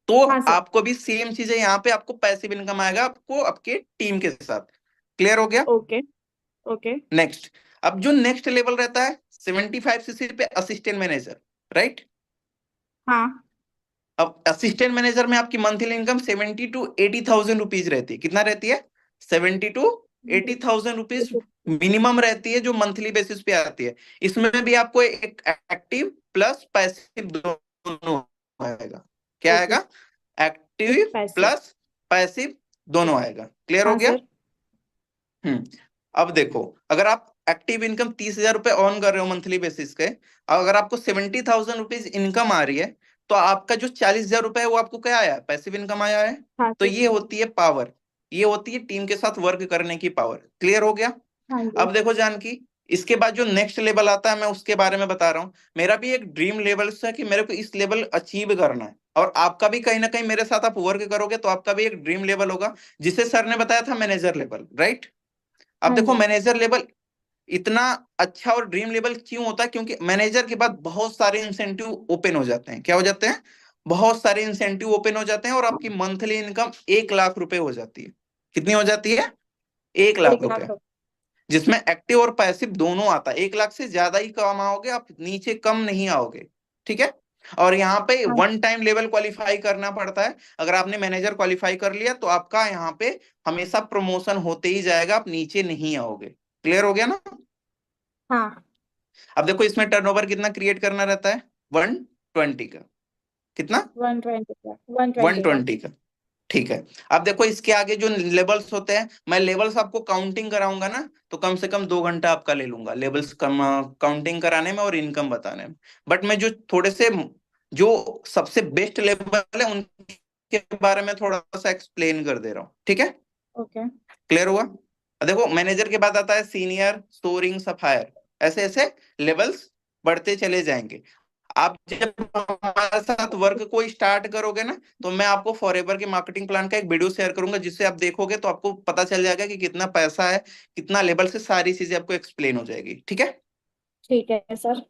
तो हाँ सर। आपको भी सेम चीजें यहाँ पे आपको पैसिव इनकम आएगा, आपको आपके टीम के साथ। क्लियर हो गया। ओके। ओके। नेक्स्ट, अब जो नेक्स्ट लेवल रहता है 75cc पे असिस्टेंट मैनेजर, राइट। हाँ। अब असिस्टेंट मैनेजर में आपकी मंथली इनकम 70 to 80,000 रुपीज रहती है। कितना रहती है, 70 to 80,000 रुपीज मिनिमम रहती है, जो मंथली बेसिस पे आती है। इसमें भी आपको एक एक्टिव प्लस पैसिव दोनों आएगा। क्या ओके। आएगा, एक्टिव पैसे। प्लस पैसिव दोनों आएगा। क्लियर हो हाँ गया। सर। हम्म। अब देखो, अगर आप एक्टिव इनकम 30,000 रुपए ऑन कर रहे हो मंथली बेसिस के, और अगर आपको 70,000 रुपीज इनकम आ रही है, तो आपका जो 40,000 रुपए है वो आपको क्या आया है, पैसिव इनकम आया है। हाँ तो सर। ये होती है पावर, ये होती है टीम के साथ वर्क करने की पावर। क्लियर हो गया। हाँ जी। अब देखो जानकी, इसके बाद जो नेक्स्ट लेवल आता है मैं उसके बारे में बता रहा हूँ। मेरा भी एक ड्रीम लेवल है कि मेरे को इस लेवल अचीव करना है, और आपका भी कहीं ना कहीं मेरे साथ आप वर्क करोगे तो आपका भी एक ड्रीम लेवल होगा, जिसे सर ने बताया था मैनेजर लेवल, राइट। अब हाँ देखो जी। मैनेजर लेवल इतना अच्छा और ड्रीम लेवल क्यों होता है? क्योंकि मैनेजर के बाद बहुत सारे इंसेंटिव ओपन हो जाते हैं। क्या हो जाते हैं? बहुत सारे इंसेंटिव ओपन हो जाते हैं और आपकी मंथली इनकम 1 लाख रुपए हो जाती है। कितनी हो जाती है? 1 लाख रुपए। 1 लाख रुपए। जिसमें एक्टिव और पैसिव दोनों आता है। 1 लाख से ज्यादा ही कमाओगे आप, नीचे कम नहीं आओगे। ठीक है। और यहाँ पे हाँ। वन टाइम लेवल क्वालिफाई करना पड़ता है। अगर आपने मैनेजर क्वालिफाई कर लिया तो आपका यहाँ पे हमेशा प्रमोशन होते ही जाएगा, आप नीचे नहीं आओगे। क्लियर हो गया ना? हाँ। अब देखो इसमें टर्नओवर कितना क्रिएट करना रहता है? 120 का। कितना? 120 का, वन 120 का। ट्वेंटी का। ठीक है। अब देखो इसके आगे जो लेवल्स होते हैं, मैं लेवल्स आपको काउंटिंग कराऊंगा ना, तो कम से कम 2 घंटा आपका ले लूंगा लेवल्स कम काउंटिंग कराने में और इनकम बताने में। बट मैं जो थोड़े से जो सबसे बेस्ट लेवल है उनके बारे में थोड़ा सा एक्सप्लेन कर दे रहा हूँ। ठीक है। ओके। क्लियर हुआ? अब देखो मैनेजर के बाद आता है सीनियर, सोरिंग, सफायर। ऐसे ऐसे लेवल्स बढ़ते चले जाएंगे। आप जब हमारे साथ वर्क को स्टार्ट करोगे ना, तो मैं आपको फॉरएवर के मार्केटिंग प्लान का एक वीडियो शेयर करूंगा, जिससे आप देखोगे तो आपको पता चल जाएगा कि कितना पैसा है, कितना लेवल से सारी चीजें आपको एक्सप्लेन हो जाएगी। ठीक है। ठीक है सर।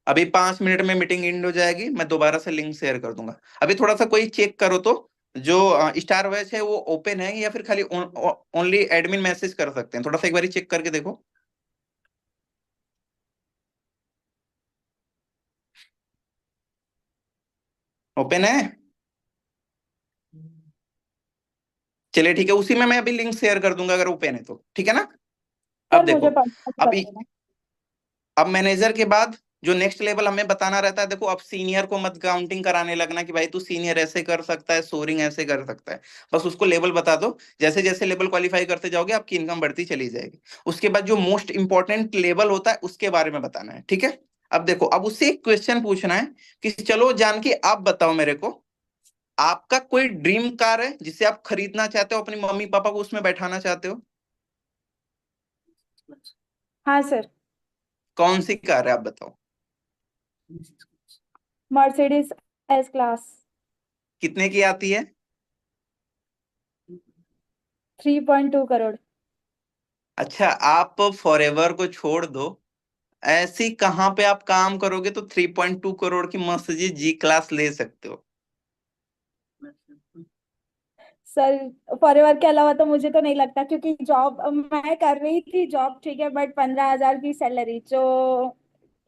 अभी 5 मिनट में मीटिंग एंड हो जाएगी, मैं दोबारा से लिंक शेयर कर दूंगा। अभी थोड़ा सा कोई चेक करो तो, जो स्टार वैच है वो ओपन है या फिर खाली ओनली एडमिन मैसेज कर सकते हैं? थोड़ा सा एक बार चेक करके देखो। ओपन है? चलिए ठीक है, उसी में मैं अभी लिंक शेयर कर दूंगा अगर ओपन है तो। ठीक है ना? अब सर मुझे देखो, पर्सनल कर अब देना। अब मैनेजर के बाद जो नेक्स्ट लेवल हमें बताना रहता है, देखो अब सीनियर को मत काउंटिंग कराने लगना कि भाई तू सीनियर ऐसे कर सकता है, सोरिंग ऐसे कर सकता है। बस उसको लेवल बता दो। जैसे जैसे लेवल क्वालिफाई करते जाओगे आपकी इनकम बढ़ती चली जाएगी। उसके बाद जो मोस्ट इंपॉर्टेंट लेवल होता है उसके बारे में बताना है। ठीक है। अब देखो, अब उससे एक क्वेश्चन पूछना है कि चलो जानकी आप बताओ मेरे को, आपका कोई ड्रीम कार है जिसे आप खरीदना चाहते हो, अपनी मम्मी पापा को उसमें बैठाना चाहते हो? हाँ सर। कौन सी कार है आप बताओ। Mercedes S class. कितने की आती है? 3.2 करोड़। अच्छा, आप फॉरएवर को छोड़ दो, ऐसी कहां पे आप काम करोगे तो 3.2 करोड़ की मर्सिडीज जी क्लास ले सकते हो? सर फॉरएवर के अलावा तो मुझे तो नहीं लगता, क्योंकि जॉब मैं कर रही थी जॉब, ठीक है, बट 15,000 की सैलरी जो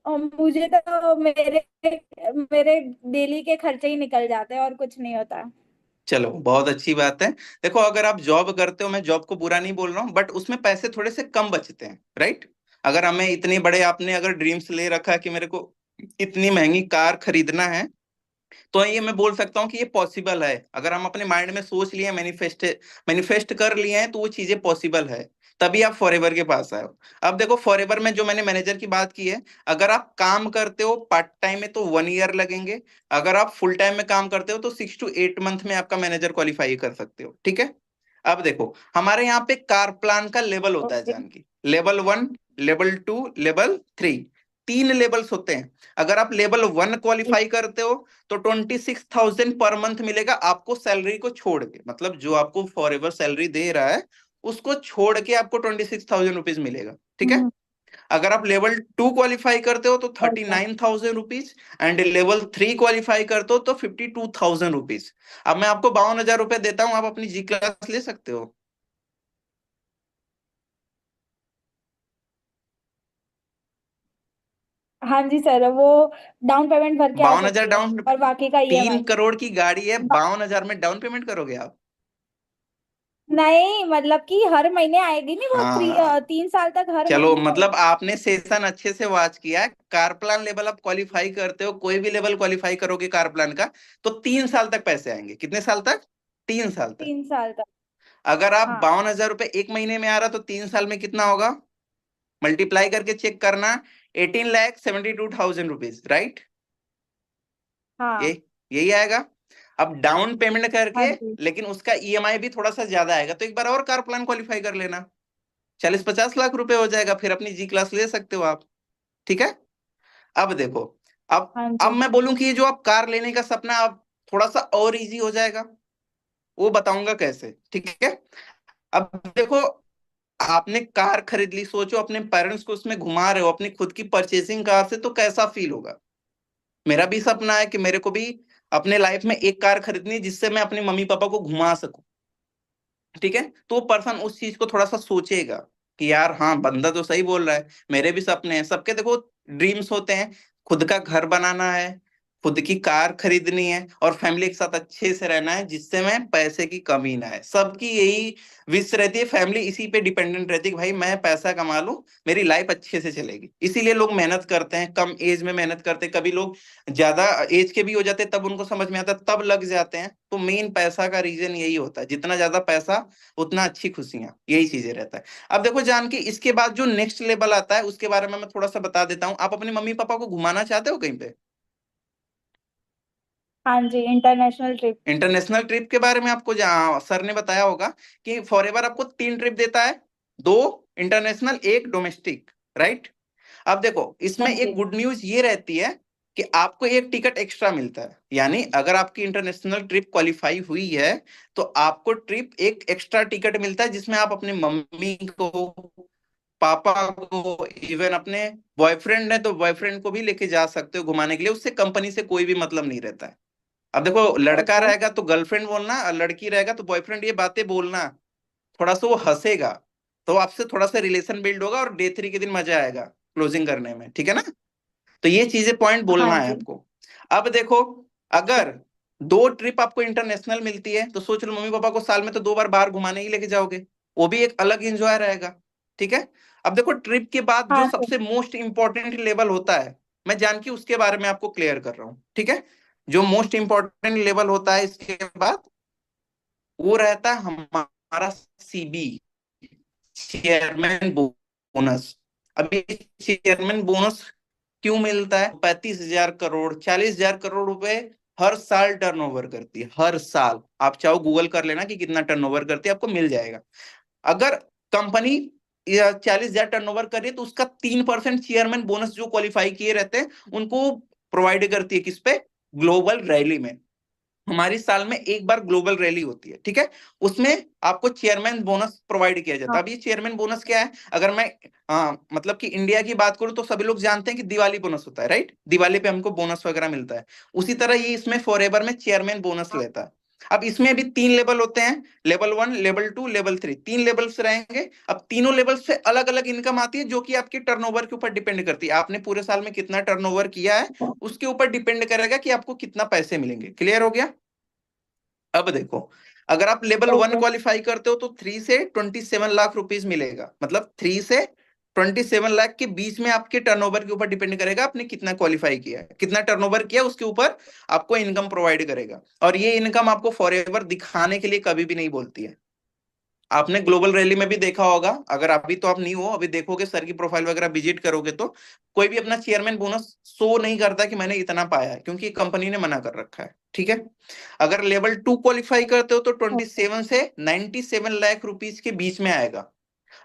मुझे तो मेरे मेरे डेली के खर्चे ही निकल जाते हैं और कुछ नहीं होता। चलो बहुत अच्छी बात है। देखो अगर आप जॉब करते हो, मैं जॉब को बुरा नहीं बोल रहा हूँ, बट उसमें पैसे थोड़े से कम बचते हैं, राइट? अगर हमें इतने बड़े, आपने अगर ड्रीम्स ले रखा है कि मेरे को इतनी महंगी कार खरीदना है, तो ये मैं बोल सकता हूँ कि ये पॉसिबल है। अगर हम अपने माइंड में सोच लिए, मैनिफेस्ट मैनिफेस्ट कर लिए हैं, तो वो चीजें पॉसिबल है। तभी आप फॉरएवर के पास आए हो। अब देखो फॉरएवर में जो मैंने मैनेजर की बात की है, अगर आप काम करते हो पार्ट टाइम में तो 1 ईयर लगेंगे। अगर आप फुल टाइम में काम करते हो तो 6 to 8 मंथ में आपका मैनेजर क्वालिफाई कर सकते हो। ठीक है। अब देखो हमारे यहाँ पे कार प्लान का लेवल होता है okay. Janaki, level 1, level 2, level 3। 3 levels होते हैं। अगर आप लेवल 1 क्वालिफाई करते हो तो 26,000 पर मंथ मिलेगा आपको, सैलरी को छोड़ के। मतलब जो आपको फॉरएवर सैलरी दे रहा है उसको छोड़ के आपको 26,000 रुपीज मिलेगा। ठीक है। हम्म। अगर आप लेवल 2 क्वालिफाई करते हो तो thirty okay. Nine thousand rupees and level 3 qualify करते हो तो 52,000 रुपीज। अब मैं आपको 52,000 रुपए देता हूं, आप अपनी जी क्लास ले सकते हो। हाँ जी सर, वो डाउन पेमेंट भर के आ 52,000 सकती हूँ डाउन? और बाकी का तीन ईएमआई। करोड़ की गाड़ी है, 52,000 में डाउन पेमेंट करोगे आप? नहीं, मतलब कि हर महीने आएगी नहीं वो हाँ। 3 साल तक हर चलो महीने मतलब आएगी। आपने सेशन अच्छे से वॉच किया है। कार प्लान लेवल आप क्वालिफाई करते हो, कोई भी लेवल क्वालिफाई करोगे कार प्लान का, तो 3 साल तक पैसे आएंगे। कितने साल तक? 3 साल तक। 3 साल तक। अगर आप हाँ। 52,000 रुपए एक महीने में आ रहा तो 3 साल में कितना होगा? मल्टीप्लाई करके चेक करना। 18,72,000 रुपीज, राइट? ये हाँ। यही आएगा। अब डाउन पेमेंट हाँ करके, जी। लेकिन उसका ईएमआई भी थोड़ा सा ज्यादा आएगा, तो एक बार और कार प्लान क्वालिफाई कर लेना। 40-50 लाख रुपए हो जाएगा, फिर अपनी जी क्लास ले सकते हो आप। ठीक है। अब देखो, हाँ अब जी। मैं बोलूं कि ये जो आप कार लेने का सपना अब थोड़ा सा और इजी हो जाएगा, वो बताऊंगा कैसे। ठीक है। अब देखो, आपने कार खरीद ली, सोचो अपने पेरेंट्स को उसमें घुमा रहे हो, अपनी खुद की परचेसिंग कार से, तो कैसा फील होगा। मेरा भी सपना है कि मेरे को भी अपने लाइफ में एक कार खरीदनी है जिससे मैं अपने मम्मी पापा को घुमा सकूं। ठीक है, तो पर्सन उस चीज को थोड़ा सा सोचेगा कि यार हाँ, बंदा तो सही बोल रहा है, मेरे भी सपने हैं, सबके देखो ड्रीम्स होते हैं। खुद का घर बनाना है, खुद की कार खरीदनी है, और फैमिली के साथ अच्छे से रहना है जिससे मैं पैसे की कमी ना है। सबकी यही विश रहती है, फैमिली इसी पे डिपेंडेंट रहती है कि भाई मैं पैसा कमा लूं, मेरी लाइफ अच्छे से चलेगी। इसीलिए लोग मेहनत करते हैं, कम एज में मेहनत करते हैं, कभी लोग ज्यादा एज के भी हो जाते हैं तब उनको समझ में आता है, तब लग जाते हैं। तो मेन पैसा का रीजन यही होता है, जितना ज्यादा पैसा उतना अच्छी खुशियां, यही चीजें रहता है। अब देखो जान की, इसके बाद जो नेक्स्ट लेवल आता है उसके बारे में मैं थोड़ा सा बता देता हूँ। आप अपने मम्मी पापा को घुमाना चाहते हो कहीं पे? हाँ जी, इंटरनेशनल ट्रिप। इंटरनेशनल ट्रिप के बारे में आपको जहाँ सर ने बताया होगा कि फॉरएवर आपको 3 ट्रिप देता है, 2 इंटरनेशनल, एक डोमेस्टिक, राइट। अब देखो हाँ इसमें एक जी। गुड न्यूज ये रहती है कि आपको एक टिकट एक्स्ट्रा मिलता है, यानी अगर आपकी इंटरनेशनल ट्रिप क्वालिफाई हुई है तो आपको ट्रिप एक एक्स्ट्रा टिकट मिलता है, जिसमें आप अपने मम्मी को, पापा को, इवन अपने बॉयफ्रेंड है तो बॉयफ्रेंड को भी लेके जा सकते हो घुमाने के लिए, उससे कंपनी से कोई भी मतलब नहीं रहता है। अब देखो लड़का ओके। रहेगा तो गर्लफ्रेंड बोलना, और लड़की रहेगा तो बॉयफ्रेंड, ये बातें बोलना, थोड़ा सा वो हंसेगा, तो आपसे थोड़ा सा रिलेशन बिल्ड होगा, और डे 3 के दिन मजा आएगा क्लोजिंग करने में, ठीक है ना। तो ये चीजें पॉइंट हाँ बोलना है जी। आपको। अब देखो, अगर 2 ट्रिप आपको इंटरनेशनल मिलती है तो सोच लो मम्मी पापा को साल में तो 2 बार बाहर घुमाने ही लेके जाओगे, वो भी एक अलग एंजॉय रहेगा। ठीक है। अब देखो ट्रिप के बाद जो हाँ जी। सबसे मोस्ट इंपॉर्टेंट लेवल होता है, मैं जानकी उसके बारे में आपको क्लियर कर रहा हूँ, ठीक है। जो मोस्ट इंपॉर्टेंट लेवल होता है इसके बाद, वो रहता है हमारा सीबी, चेयरमैन बोनस। अभी चेयरमैन बोनस क्यों मिलता है? 35,000 करोड़, 40,000 करोड़ रुपए हर साल टर्नओवर करती है, हर साल। आप चाहो गूगल कर लेना कि कितना टर्नओवर करती है, आपको मिल जाएगा। अगर कंपनी 40,000 टर्नओवर कर रही है तो उसका 3% चेयरमैन बोनस जो क्वालिफाई किए रहते हैं उनको प्रोवाइड करती है, किस पे? ग्लोबल रैली में। हमारी साल में एक बार ग्लोबल रैली होती है, ठीक है। उसमें आपको चेयरमैन बोनस प्रोवाइड किया जाता हाँ। है। अब ये चेयरमैन बोनस क्या है? अगर मैं मतलब कि इंडिया की बात करूं तो सभी लोग जानते हैं कि दिवाली बोनस होता है, राइट। दिवाली पे हमको बोनस वगैरह मिलता है। उसी तरह ये इसमें फॉरएवर में चेयरमैन बोनस लेता है। अब इसमें भी 3 लेवल होते हैं, लेवल 1, लेवल 2, लेवल 3, 3 लेवल्स रहेंगे। अब तीनों लेवल से अलग अलग इनकम आती है, जो कि आपके टर्नओवर के ऊपर डिपेंड करती है, आपने पूरे साल में कितना टर्नओवर किया है उसके ऊपर डिपेंड करेगा कि आपको कितना पैसे मिलेंगे। क्लियर हो गया? अब देखो, अगर आप लेवल 1 ओके। क्वालिफाई करते हो तो 3 से 27 लाख रुपीज मिलेगा, मतलब 3 से 27 लाख के बीच में आपके टर्नओवर के ऊपर डिपेंड करेगा आपने कितना क्वालिफाई किया है, कितना टर्नओवर किया उसके ऊपर आपको इनकम प्रोवाइड करेगा। और ये इनकम आपको फॉरएवर दिखाने के लिए कभी भी नहीं बोलती है। आपने ग्लोबल रैली में भी देखा होगा, अगर अभी तो आप नहीं हो, अभी देखोगे सर की प्रोफाइल वगैरह विजिट करोगे तो कोई भी अपना चेयरमैन बोनस शो नहीं करता कि मैंने इतना पाया है, क्योंकि कंपनी ने मना कर रखा है, ठीक है। अगर लेवल 2 क्वालिफाई करते हो तो ट्वेंटी ओके। सेवन से 97 लाख रुपीज के बीच में आएगा।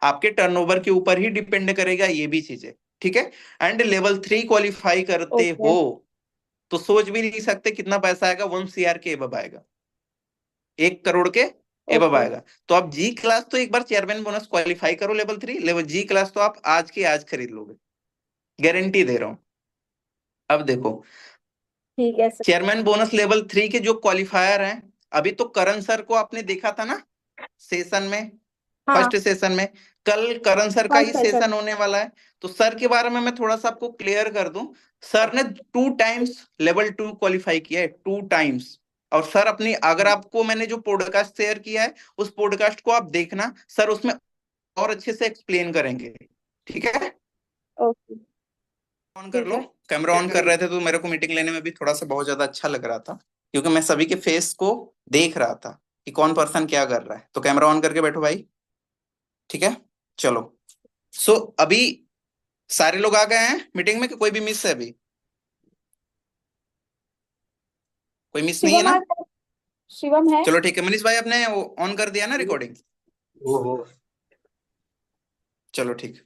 आपके टर्नओवर के ऊपर ही डिपेंड करेगा ये भी चीजें, ठीक है। एंड लेवल 3 क्वालिफाई करते ओके। हो तो सोच भी नहीं सकते कितना पैसा आएगा, 1 CR के एबव आएगा, 1 करोड़ के एबव ओके। आएगा। तो आप जी क्लास तो एक बार चेयरमैन बोनस क्वालिफाई करो, लेवल 3, लेवल जी क्लास तो आप आज के आज खरीद लोगे, गारंटी दे रहा हूं। अब देखो, ठीक है सर। चेयरमैन बोनस लेवल 3 के जो क्वालिफायर हैं, अभी तो करण सर को आपने देखा था ना सेशन में, हाँ। फर्स्ट सेशन में। कल करण सर का फर्स्ट ही सेशन। सेशन होने वाला है। तो सर के बारे में मैं थोड़ा सा आपको क्लियर कर दूं। सर ने 2 टाइम्स लेवल 2 क्वालिफाई किया है, 2 टाइम्स। और सर अपनी, अगर आपको मैंने जो पॉडकास्ट शेयर किया है उस पॉडकास्ट को आप देखना, सर उसमें और अच्छे से एक्सप्लेन करेंगे, ठीक है। ओके। ऑन कर ठीक लो। है। कैमरा ऑन कर रहे थे तो मेरे को मीटिंग लेने में भी थोड़ा सा बहुत ज्यादा अच्छा लग रहा था, क्योंकि मैं सभी के फेस को देख रहा था कि कौन पर्सन क्या कर रहा है। तो कैमरा ऑन करके बैठो भाई, ठीक है। चलो। सो अभी सारे लोग आ गए हैं मीटिंग में कि कोई भी मिस है अभी? कोई मिस नहीं है शिवम ना? आ गया। शिवम है। चलो ठीक है, मनीष भाई आपने वो ऑन कर दिया ना रिकॉर्डिंग? ओहो। चलो ठीक।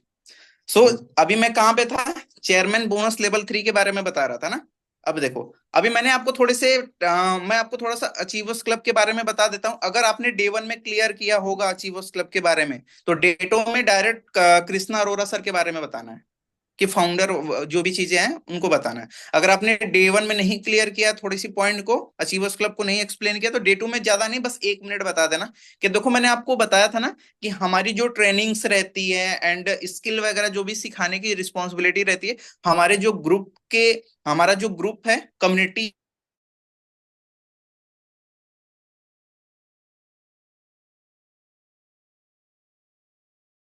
सो अभी मैं कहाँ पे था? चेयरमैन बोनस लेवल 3 के बारे में बता रहा था ना। अब देखो, अभी मैंने आपको मैं आपको थोड़ा सा अचीवर्स क्लब के बारे में बता देता हूँ। अगर आपने डे वन में क्लियर किया होगा अचीवर्स क्लब के बारे में, तो डे टू में डायरेक्ट कृष्णा अरोरा सर के बारे में बताना है, कि फाउंडर जो भी चीजें हैं उनको बताना है। अगर आपने डे वन में नहीं क्लियर किया थोड़ी सी पॉइंट को, अचीवर्स क्लब को नहीं एक्सप्लेन किया, तो डे टू में ज्यादा नहीं, बस 1 मिनट बता देना कि देखो मैंने आपको बताया था ना कि हमारी जो ट्रेनिंग्स रहती है एंड स्किल वगैरह जो भी सिखाने की रिस्पॉन्सिबिलिटी रहती है, हमारे जो ग्रुप के हमारा जो ग्रुप है कम्युनिटी,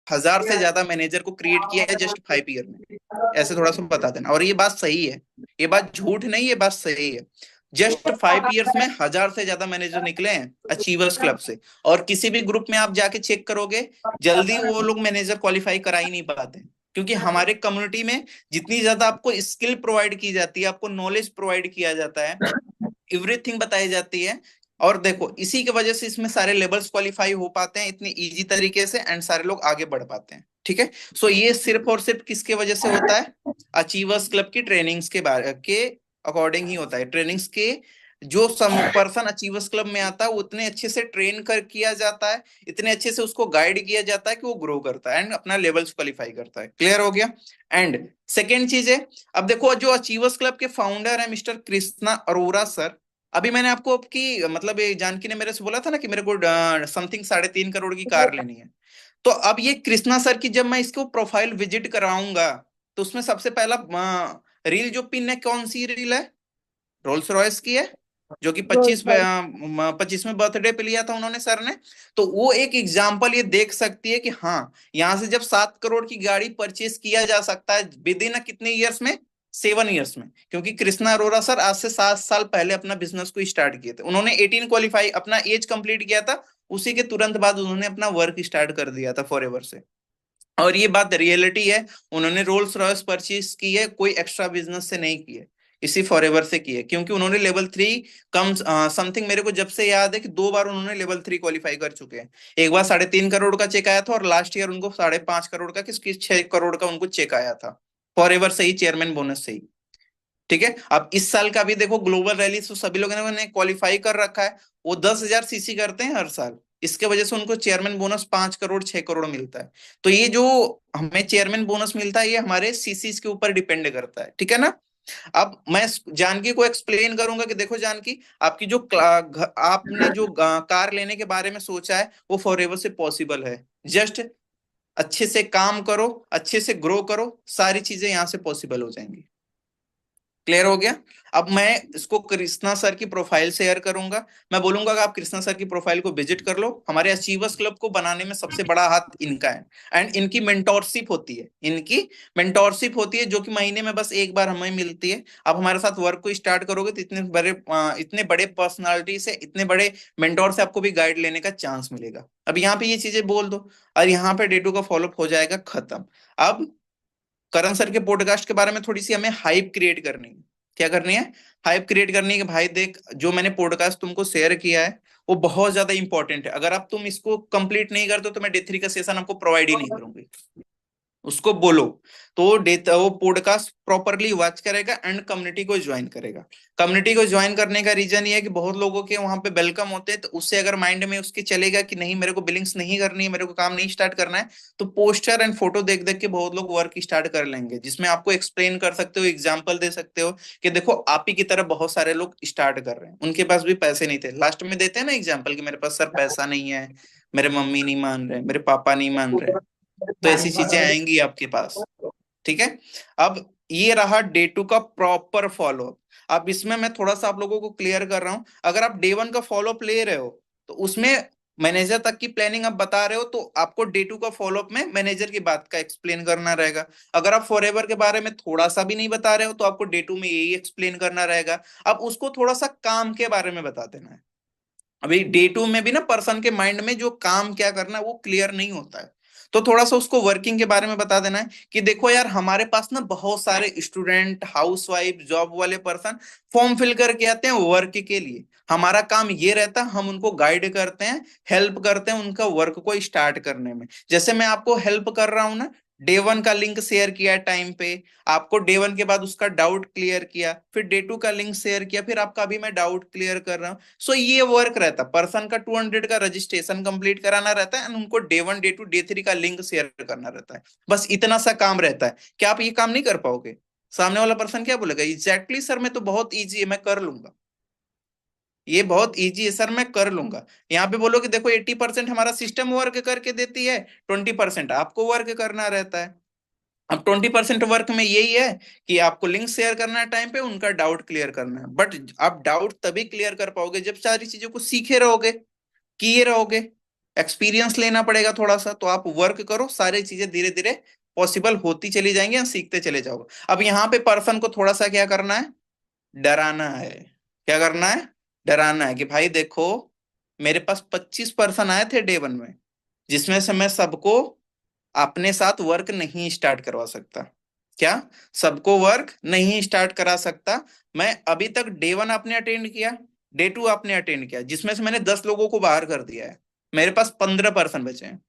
1000 से ज्यादा मैनेजर को क्रिएट किया है जस्ट 5 ईयर में। ऐसे थोड़ा सा बता देना, और ये बात सही है, ये बात झूठ नहीं, ये बात सही है। जस्ट 5 ईयर्स में 1000 से ज्यादा मैनेजर निकले हैं अचीवर्स क्लब से। और किसी भी ग्रुप में आप जाके चेक करोगे, जल्दी वो लोग मैनेजर क्वालिफाई करा ही नहीं पाते, क्योंकि हमारे कम्युनिटी में जितनी ज्यादा आपको स्किल प्रोवाइड की जाती है, आपको नॉलेज प्रोवाइड किया जाता है, एवरीथिंग बताई जाती है। और देखो इसी की वजह से इसमें सारे लेवल्स क्वालिफाई हो पाते हैं इतनी इजी तरीके से, एंड सारे लोग आगे बढ़ पाते हैं। ठीक है। सो ये सिर्फ और सिर्फ किसके वजह से होता है? अचीवर्स क्लब की ट्रेनिंग्स के बारे के अकॉर्डिंग ही होता है। ट्रेनिंग्स के जो सम पर्सन अचीवर्स क्लब में आता है, वो उतने अच्छे से ट्रेन कर किया जाता है, इतने अच्छे से उसको गाइड किया जाता है कि वो ग्रो करता है एंड अपना लेवल्स क्वालिफाई करता है। क्लियर हो गया? एंड सेकेंड चीज है, अब देखो जो अचीवर्स क्लब के फाउंडर है मिस्टर कृष्णा अरोरा सर, अभी मैंने आपको आपकी मतलब ये जानकी ने मेरे से बोला था ना कि मेरे को समथिंग 3.5 करोड़ की कार लेनी है। तो अब ये कृष्णा सर की जब मैं इसको प्रोफाइल विजिट कराऊंगा, तो उसमें सबसे पहला रील जो पिन है, कौन सी रील है? रोल्स रॉयस की है, जो कि रोज पच्चीस भाई। 25वें बर्थडे पे लिया था उन्होंने सर ने। तो वो एक एग्जाम्पल ये देख सकती है कि हाँ, यहाँ से जब 7 करोड़ की गाड़ी परचेज किया जा सकता है विद इन कितने ईयर्स में? 7 ईयर्स में। क्योंकि कृष्णा अरोरा सर आज से 7 साल पहले अपना बिजनेस को स्टार्ट किए थे, उन्होंने 18 क्वालिफाई अपना एज कंप्लीट किया था, उसी के तुरंत बाद उन्होंने अपना वर्क स्टार्ट कर दिया था फॉरएवर से। और ये बात रियलिटी है, उन्होंने रोल्स रॉयस परचेज की है, कोई एक्स्ट्रा बिजनेस से नहीं की है, इसी फॉरएवर से की है। क्योंकि उन्होंने लेवल 3 कम समथिंग, मेरे को जब से याद है कि 2 बार उन्होंने लेवल 3 क्वालिफाई कर चुके हैं। एक बार 3.5 करोड़ का चेक आया था, और लास्ट ईयर उनको 5.5 करोड़ का, किसकी 6 करोड़ का उनको चेक आया था, फॉरएवर से ही, चेयरमैन बोनस से ही। ठीक है। अब इस साल का भी देखो ग्लोबल रैली, तो सभी लोगों ने क्वालिफाई कर रखा है। वो 10,000 सीसी करते हैं हर साल, इसके वजह से उनको चेयरमैन बोनस 5 करोड़ 6 करोड़ मिलता है। तो ये जो हमें चेयरमैन बोनस मिलता है, ये हमारे सीसीज के ऊपर डिपेंड करता है। ठीक है ना? अब मैं जानकी को एक्सप्लेन करूंगा कि देखो जानकी, आपकी जो आपने जो कार लेने के बारे में सोचा है, वो फॉरएवर से पॉसिबल है। जस्ट अच्छे से काम करो, अच्छे से ग्रो करो, सारी चीजें यहां से पॉसिबल हो जाएंगी। क्लियर हो गया? अब मैं इसको कृष्णा सर की प्रोफाइल शेयर करूंगा। मैं बोलूंगा कि आप कृष्णा सर की प्रोफाइल को विजिट कर लो। हमारे अचीवर्स क्लब को बनाने में सबसे बड़ा हाथ इनका है। एंड इनकी मेंटोरशिप होती है, इनकी मेंटोरशिप होती है, जो कि महीने में बस एक बार हमें मिलती है। आप हमारे साथ वर्क को स्टार्ट करोगे तो इतने बड़े पर्सनालिटी से, इतने बड़े मेंटोर से आपको भी गाइड लेने का चांस मिलेगा। अब यहाँ पे ये चीजें बोल दो, और यहाँ पे डे 2 का फॉलोअप हो जाएगा खत्म। अब करण सर के पॉडकास्ट के बारे में थोड़ी सी हमें हाइप क्रिएट करनी है। क्या करनी है? हाइप क्रिएट करनी है कि भाई देख, जो मैंने पॉडकास्ट तुमको शेयर किया है, वो बहुत ज्यादा इंपॉर्टेंट है। अगर आप तुम इसको कंप्लीट नहीं करते तो मैं डे 3 का सेशन आपको प्रोवाइड ही नहीं करूंगी। उसको बोलो तो वो पॉडकास्ट प्रॉपरली वॉच करेगा एंड कम्युनिटी को ज्वाइन करेगा। कम्युनिटी को ज्वाइन करने का रीजन ये है कि बहुत लोगों के वहां पे वेलकम होते हैं, तो उससे अगर माइंड में उसके चलेगा कि नहीं, मेरे को बिलिंग्स नहीं करनी है, मेरे को काम नहीं स्टार्ट करना है, तो पोस्टर एंड फोटो देख देख के बहुत लोग वर्क स्टार्ट कर लेंगे, जिसमें आपको एक्सप्लेन कर सकते हो, एग्जाम्पल दे सकते हो कि देखो आप ही की तरह बहुत सारे लोग स्टार्ट कर रहे हैं, उनके पास भी पैसे नहीं थे। लास्ट में देते हैं ना एग्जाम्पल कि मेरे पास सर पैसा नहीं है, मेरे मम्मी नहीं मान रहे, मेरे पापा नहीं मान रहे। तो ऐसी चीजें आएंगी आपके पास। ठीक है। अब ये रहा डे 2 का प्रॉपर फॉलोअप। अब इसमें मैं थोड़ा सा आप लोगों को क्लियर कर रहा हूं। अगर आप डे 1 का फॉलोअप ले रहे हो, तो उसमें मैनेजर तक की प्लानिंग आप बता रहे हो, तो आपको डे 2 का फॉलोअप में मैनेजर की बात का एक्सप्लेन करना रहेगा। अगर आप फॉरएवर के बारे में थोड़ा सा भी नहीं बता रहे हो, तो आपको डे 2 में यही एक्सप्लेन करना रहेगा। अब उसको थोड़ा सा काम के बारे में बता देना है। अभी डे 2 में भी ना पर्सन के माइंड में जो काम क्या करना है वो क्लियर नहीं होता है, तो थोड़ा सा उसको वर्किंग के बारे में बता देना है कि देखो यार, हमारे पास ना बहुत सारे स्टूडेंट, हाउसवाइफ, जॉब वाले पर्सन फॉर्म फिल करके आते हैं वर्क के लिए। हमारा काम ये रहता है, हम उनको गाइड करते हैं, हेल्प करते हैं उनका वर्क को स्टार्ट करने में। जैसे मैं आपको हेल्प कर रहा हूं ना, डे 1 का लिंक शेयर किया टाइम पे, आपको डे 1 के बाद उसका डाउट क्लियर किया, फिर डे 2 का लिंक शेयर किया, फिर आपका अभी मैं डाउट क्लियर कर रहा हूँ। सो ये वर्क रहता है, पर्सन का 200 का रजिस्ट्रेशन कंप्लीट कराना रहता है एंड उनको डे 1 डे 2 डे 3 का लिंक शेयर करना रहता है। बस इतना सा काम रहता है। क्या आप ये काम नहीं कर पाओगे? सामने वाला पर्सन क्या बोलेगा, एग्जैक्टली सर मैं तो बहुत ईजी है, मैं कर लूंगा, ये बहुत इजी है सर, मैं कर लूंगा। यहाँ पे बोलो कि देखो 80% हमारा सिस्टम वर्क करके देती है, 20% आपको वर्क करना रहता है। अब 20% वर्क में यही है कि आपको लिंक शेयर करना है टाइम पे, उनका डाउट क्लियर करना है। बट आप डाउट तभी क्लियर कर पाओगे जब सारी चीजों को सीखे रहोगे, किए रहोगे। एक्सपीरियंस लेना पड़ेगा थोड़ा सा, तो आप वर्क करो, सारी चीजें धीरे धीरे पॉसिबल होती चली जाएंगी और सीखते चले जाओगे। अब यहाँ पे पर्सन को थोड़ा सा क्या करना है, डराना है। क्या करना है? डराना है कि भाई देखो, मेरे पास 25 पर्सन आए थे डे 1 में, जिसमें से मैं सबको अपने साथ वर्क नहीं स्टार्ट करवा सकता। क्या? सबको वर्क नहीं स्टार्ट करा सकता। मैं अभी तक डे 1 आपने अटेंड किया, डे 2 आपने अटेंड किया, जिसमें से मैंने 10 लोगों को बाहर कर दिया है। मेरे पास 15 पर्सन बचे हैं।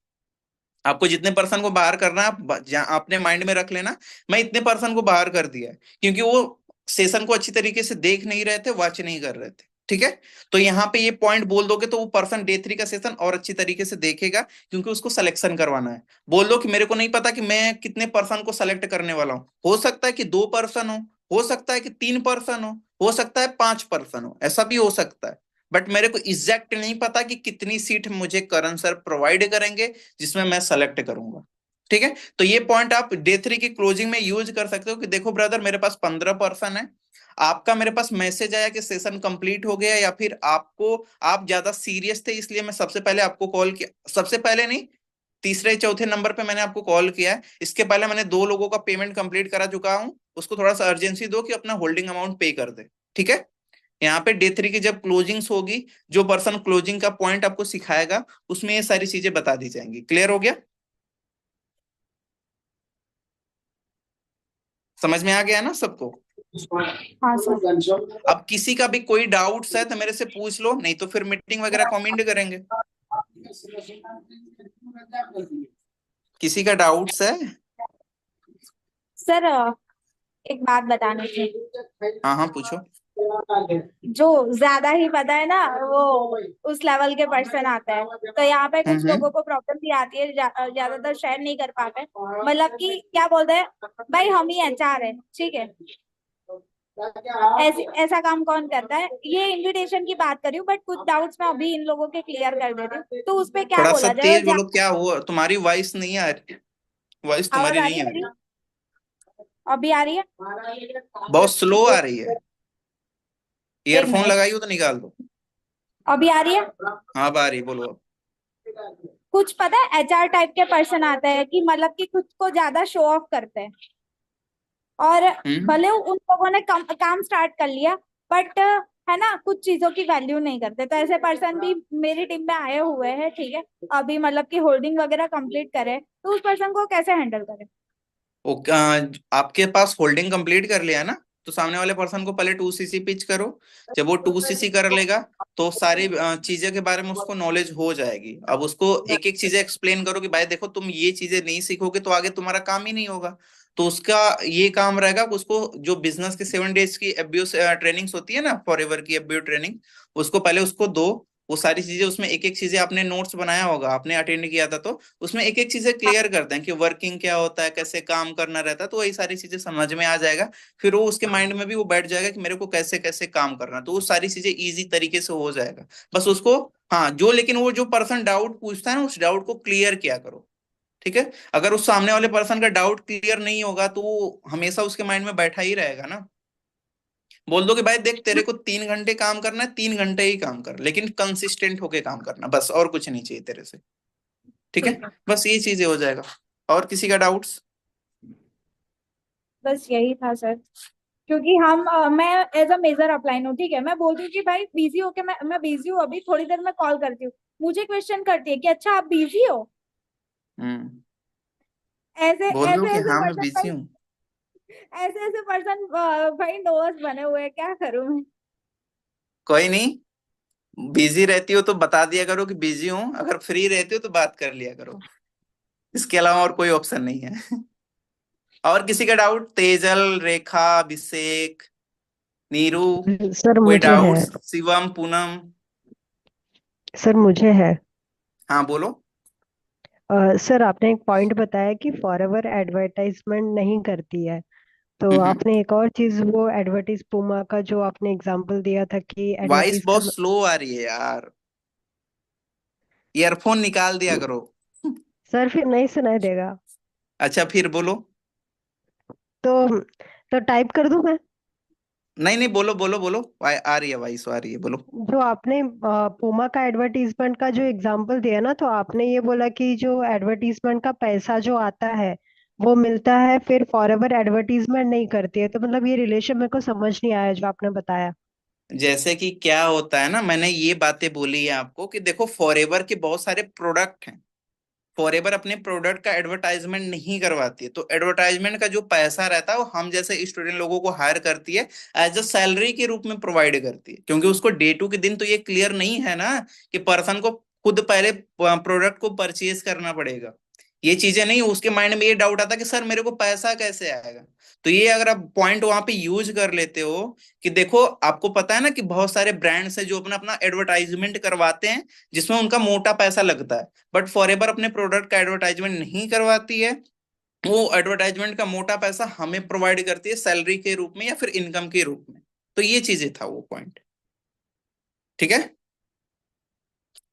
आपको जितने पर्सन को बाहर करना है अपने माइंड में रख लेना, मैं इतने पर्सन को बाहर कर दिया है, क्योंकि वो सेशन को अच्छी तरीके से देख नहीं रहे थे, वॉच नहीं कर रहे थे। ठीक है? तो यहाँ पे ये पॉइंट बोल दोगे तो वो पर्सन डे 3 का सेशन और अच्छी तरीके से देखेगा, क्योंकि उसको सिलेक्शन करवाना है। बोल दो कि मेरे को नहीं पता कि मैं कितने पर्सन को सेलेक्ट करने वाला हूँ, हो सकता है कि 2 पर्सन हो सकता है कि 3 पर्सन हो सकता है 5 पर्सन हो, ऐसा भी हो सकता है। बट मेरे को एग्जैक्ट नहीं पता कि कितनी सीट मुझे करण सर प्रोवाइड करेंगे जिसमें मैं सेलेक्ट करूंगा। ठीक है? तो ये पॉइंट आप डे 3 की क्लोजिंग में यूज कर सकते हो कि देखो ब्रदर, मेरे पास 15 पर्सन है, आपका मेरे पास मैसेज आया कि सेशन कंप्लीट हो गया, या फिर आपको, आप ज्यादा सीरियस थे इसलिए मैं सबसे पहले आपको कॉल किया, सबसे पहले नहीं, तीसरे चौथे नंबर पे मैंने आपको कॉल किया है। इसके पहले मैंने 2 लोगों का पेमेंट कंप्लीट करा चुका हूं, उसको थोड़ा सा अर्जेंसी दो कि अपना होल्डिंग अमाउंट पे कर दे। ठीक है? यहाँ पे डे 3 की जब क्लोजिंग्स होगी, जो पर्सन क्लोजिंग का पॉइंट आपको सिखाएगा, उसमें ये सारी चीजें बता दी जाएंगी। क्लियर हो गया? समझ में आ गया ना सबको? हाँ सर। अब किसी का भी कोई डाउट्स है तो मेरे से पूछ लो, नहीं तो फिर मीटिंग वगैरह कमेंट करेंगे। किसी का डाउट्स है? सर एक बात बतानी थी। हाँ हाँ पूछो। जो ज्यादा ही पता है ना, वो उस लेवल के पर्सन आता है। तो यहाँ पे कुछ हम्म। लोगों को प्रॉब्लम भी आती है, ज्यादातर शेयर नहीं कर पाते, मतलब कि क्या बोलते हैं, भाई हम ही एचआर है, ठीक है, ऐसे ऐसा काम कौन करता है, ये इनविटेशन की बात कर रही हूँ, बट कुछ डाउट्स मैं अभी इन लोगों के क्लियर कर देती हूँ, तो उस पे क्या थोड़ा सा बोला जाए, तेज बोलो, क्या हुआ? तुम्हारी वॉइस नहीं आ रही, वॉइस आवाज तुम्हारी आ नहीं रही है आ मेरी? रही, अभी आ रही है? बहुत स्लो आ रही है। एक ईयरफोन मिनट, लगाई हो तो निकाल दो। अभी आ रही है? हाँ अब आ रही, बोलो अब। कुछ पता है, एचआर टाइप के पर्सन आते हैं कि मतलब कि खुद को ज्यादा शो ऑफ करते हैं, और हम्म। भले उन लोगों ने काम स्टार्ट कर लिया, बट है ना, कुछ चीजों की वैल्यू नहीं करते। तो ऐसे पर्सन भी मेरी टीम में आए हुए हैं, ठीक है, अभी मतलब कि होल्डिंग वगैरह कंप्लीट करे, तो उस पर्सन को कैसे हैंडल करें? ओके, आपके पास होल्डिंग कंप्लीट कर लिया ना, तो सामने वाले पर्सन को पहले 2cc पिच करो। जब वो 2cc कर लेगा, तो सारी चीजें के बारे में उसको नॉलेज हो जाएगी। अब उसको एक एक चीजें एक्सप्लेन करो कि भाई देखो, तुम ये चीजें नहीं सीखोगे तो आगे तुम्हारा काम ही नहीं होगा। तो उसका ये काम रहेगा कि उसको जो बिजनेस के 7 डेज की एफबीओ ट्रेनिंग्स होती है ना, फॉरएवर की एफबीओ ट्रेनिंग, उसको पहले उसको दो। वो सारी चीजें उसमें एक एक चीजें आपने नोट्स बनाया होगा, आपने अटेंड किया था, तो उसमें एक एक चीजें क्लियर करते हैं कि वर्किंग क्या होता है, कैसे काम करना रहता है, तो वही सारी चीजें समझ में आ जाएगा। फिर वो उसके माइंड में भी वो बैठ जाएगा कि मेरे को कैसे कैसे काम करना है, तो वो सारी चीजें इजी तरीके से हो जाएगा। बस उसको, हाँ जो, लेकिन वो जो पर्सन डाउट पूछता है ना, उस डाउट को क्लियर किया करो। ठीक है? अगर उस सामने वाले पर्सन का डाउट क्लियर नहीं होगा तो वो हमेशा उसके माइंड में बैठा ही रहेगा ना। बोल दो कि भाई देख, तेरे को 3 घंटे काम करना है, 3 घंटे ही काम कर, लेकिन कंसिस्टेंट होके काम करना, बस और कुछ नहीं चाहिए तेरे से। ठीक है? ठीक है। बस ये चीजें हो जाएगा। और किसी का डाउट्स? बस यही था सर, क्योंकि मैं एज अ मेजर अपलाइन हूँ, ठीक है, मैं बोलती हूँ कि भाई बिजी हो के, मैं बिजी हूँ, अभी थोड़ी देर में कॉल करती हूँ, मुझे क्वेश्चन करती है कि अच्छा आप बिजी हो। हम्म। ऐसे बोल दो ऐसे कि ऐसे हाँ मैं पर्सन बिजी भाई, हूँ। ऐसे ऐसे पर्सन भाई दोस्त बने हुए हैं, क्या करूं मैं? कोई नहीं, बिजी रहती हो तो बता दिया करो कि बिजी हूँ, अगर फ्री रहती हो तो बात कर लिया करो। इसके अलावा और कोई ऑप्शन नहीं है। और किसी का डाउट? तेजल, रेखा, अभिषेक, नीरू, सर कोई मुझे है। डाउट्स? शिवम, पूनम? सर मुझे है। हाँ बोलो। सर आपने एक पॉइंट बताया कि फॉरएवर एडवर्टाइजमेंट नहीं करती है, तो हम्म। आपने एक और चीज, वो एडवर्टीज पुमा का जो आपने एग्जांपल दिया था कि वॉइस एडवर्टीज बहुत का। स्लो आ रही है यार, ईयरफोन निकाल दिया करो। सर फिर नहीं सुनाई देगा। अच्छा फिर बोलो। तो टाइप कर दूं मैं? नहीं नहीं, बोलो बोलो बोलो, आ रही है वॉइस, आ रही है, बोलो। जो आपने पुमा का एडवर्टीजमेंट का जो एग्जांपल दिया ना, तो आपने ये बोला कि जो एडवर्टीजमेंट का पैसा जो आता है वो मिलता है, फिर फॉरएवर एडवर्टीजमेंट नहीं करती है, तो मतलब ये रिलेशन मेरे को समझ नहीं आया जो आपने बताया। जैसे कि क्या होता है ना, मैंने ये बातें बोली है आपको कि देखो फॉरएवर के बहुत सारे प्रोडक्ट हैं। फॉरएवर अपने प्रोडक्ट का एडवर्टाइजमेंट नहीं करवाती है, तो एडवर्टाइजमेंट का जो पैसा रहता है वो हम जैसे स्टूडेंट लोगों को हायर करती है, एज अ सैलरी के रूप में प्रोवाइड करती है। क्योंकि उसको डे टू के दिन तो ये क्लियर नहीं है ना कि पर्सन को खुद पहले प्रोडक्ट को परचेज करना पड़ेगा। ये चीजें नहीं, उसके माइंड में ये डाउट आता कि सर मेरे को पैसा कैसे आएगा। तो ये अगर आप पॉइंट वहां पे यूज कर लेते हो कि देखो आपको पता है ना कि बहुत सारे ब्रांड्स है जो अपना अपना एडवर्टाइजमेंट करवाते हैं, जिसमें उनका मोटा पैसा लगता है। बट फॉरएवर अपने प्रोडक्ट का एडवर्टाइजमेंट नहीं करवाती है। वो एडवर्टाइजमेंट का मोटा पैसा हमें प्रोवाइड करती है सैलरी के रूप में या फिर इनकम के रूप में। तो ये चीजें था वो पॉइंट। ठीक है।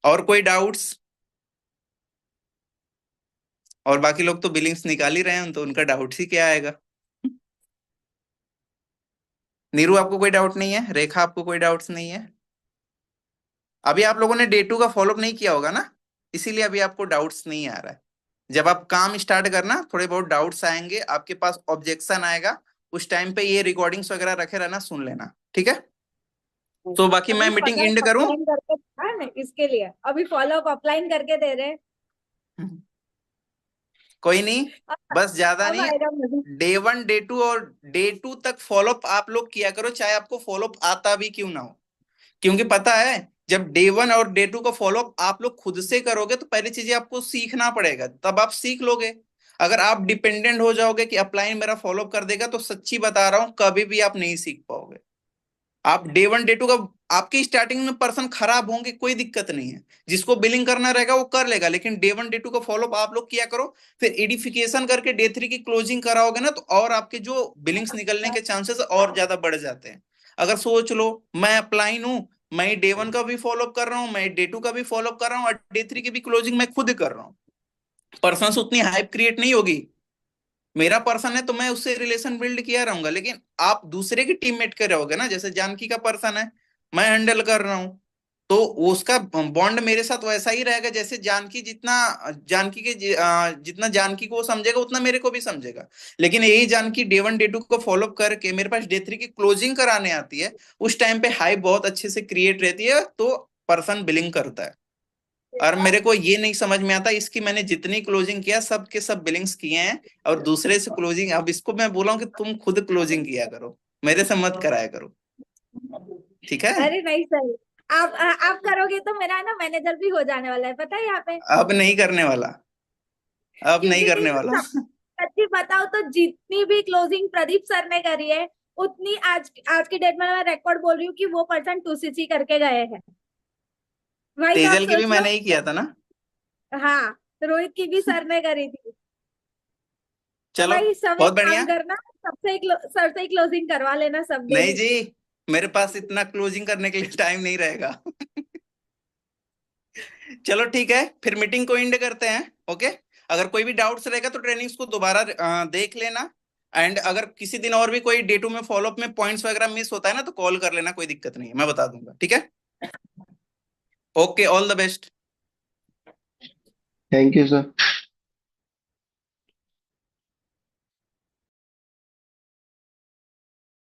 और कोई डाउट्स? और बाकी लोग तो बिलिंग्स निकाल ही रहे हैं, तो उनका डाउट्स ही क्या आएगा। नीरू आपको कोई डाउट नहीं है? रेखा आपको कोई डाउट्स नहीं है? अभी आप लोगों ने डे टू का फॉलोअप नहीं किया होगा ना, इसीलिए अभी आपको डाउट्स नहीं आ रहा है। जब आप काम स्टार्ट करना, थोड़े बहुत डाउट्स आएंगे, आपके पास ऑब्जेक्शन आएगा, उस टाइम पे ये रिकॉर्डिंग्स वगैरह रखे रहना, सुन लेना। ठीक है। तो बाकी मैं अभी मीटिंग फॉलो एंड करूं? ऑफलाइन करके हाँ ना, इसके लिए अभी फॉलो अप ऑफलाइन करके दे रहे हैं। कोई नहीं, अब बस ज्यादा अब नहीं। आएगा मुझे। डे वन, डे टू और डे टू तक फॉलोअप आप लोग किया करो, चाहे आपको फॉलोअप आता भी क्यों ना हो। क्योंकि पता है, जब डे वन और डे टू का फॉलोअप आप लोग खुद से करोगे तो पहली चीजें आपको सीखना पड़ेगा, तब आप सीख लोगे। अगर आप डिपेंडेंट हो जाओगे कि अपलाइन मेरा फॉलोअप कर देगा, तो सच्ची बता रहा हूं कभी भी आप नहीं सीख पाओगे। आप डे वन डे टू का, आपकी स्टार्टिंग में पर्सन खराब होंगे कोई दिक्कत नहीं है, जिसको बिलिंग करना रहेगा वो कर लेगा, लेकिन डे वन डे टू का फॉलोअप आप लोग किया करो। फिर एडिफिकेशन करके डे थ्री की क्लोजिंग कराओगे ना, तो और आपके जो बिलिंग्स निकलने के चांसेस और ज्यादा बढ़ जाते हैं। अगर सोच लो, मैं अपलाइन हूं, मैं डे वन का भी फॉलोअप कर रहा हूँ, मैं डे टू का भी फॉलोअप कर रहा हूँ, और डे थ्री की भी क्लोजिंग मैं खुद कर रहा हूँ, पर्सन से उतनी हाइप क्रिएट नहीं होगी। मेरा पर्सन है तो मैं उससे रिलेशन बिल्ड किया रहूंगा, लेकिन आप दूसरे की टीममेट के रहोगे ना, जैसे जानकी का पर्सन है, मैं हैंडल कर रहा हूं, तो उसका बॉन्ड मेरे साथ वैसा ही रहेगा जैसे जानकी जितना, जानकी के जितना जानकी को वो समझेगा उतना मेरे को भी समझेगा। लेकिन यही Janaki day one day two को फॉलोअप करके मेरे पास डे थ्री की क्लोजिंग कराने आती है, उस टाइम पे हाइप बहुत अच्छे से क्रिएट रहती है, तो पर्सन बिलिंग करता है। और मेरे को ये नहीं समझ में आता, इसकी मैंने जितनी क्लोजिंग किया सब के सब बिलिंग्स किए हैं, और दूसरे से क्लोजिंग, अब इसको मैं बोला हूं कि तुम खुद क्लोजिंग किया करो, मेरे से मत कराया करो। ठीक है। अरे नहीं सर, आप करोगे तो मेरा ना मैनेजर भी हो जाने वाला है, पता है यहाँ पे। अब नहीं करने वाला, अब नहीं क्योंकि करने वाला। सच्ची बताओ तो जितनी भी क्लोजिंग प्रदीप सर ने करी है, उतनी आज आज की डेट में मैं रिकॉर्ड बोल रही हूँ कि वो पर्सन 2cc करके गए हैं। भाई तो आप तेजल की भी सोच लो। मैंने ही किया था ना। हाँ, रोहित की भी सर ने करी थी। तो चलो, भाई सब एक बहुत बढ़िया। काम करना, सबसे सर से ही क्लोजिंग करवा लेना सब नहीं डेली। जी, मेरे पास इतना क्लोजिंग करने के लिए टाइम नहीं रहेगा। चलो ठीक है, फिर मीटिंग को एंड करते हैं। ओके। अगर कोई भी डाउट्स रहेगा तो ट्रेनिंग्स को दोबारा देख लेना। एंड अगर किसी दिन और भी कोई डे टू में फॉलोअप में पॉइंट्स वगैरह मिस होता है ना, तो कॉल कर लेना, कोई दिक्कत नहीं है, मैं बता दूंगा। ठीक है। Okay, all the best. Thank you sir.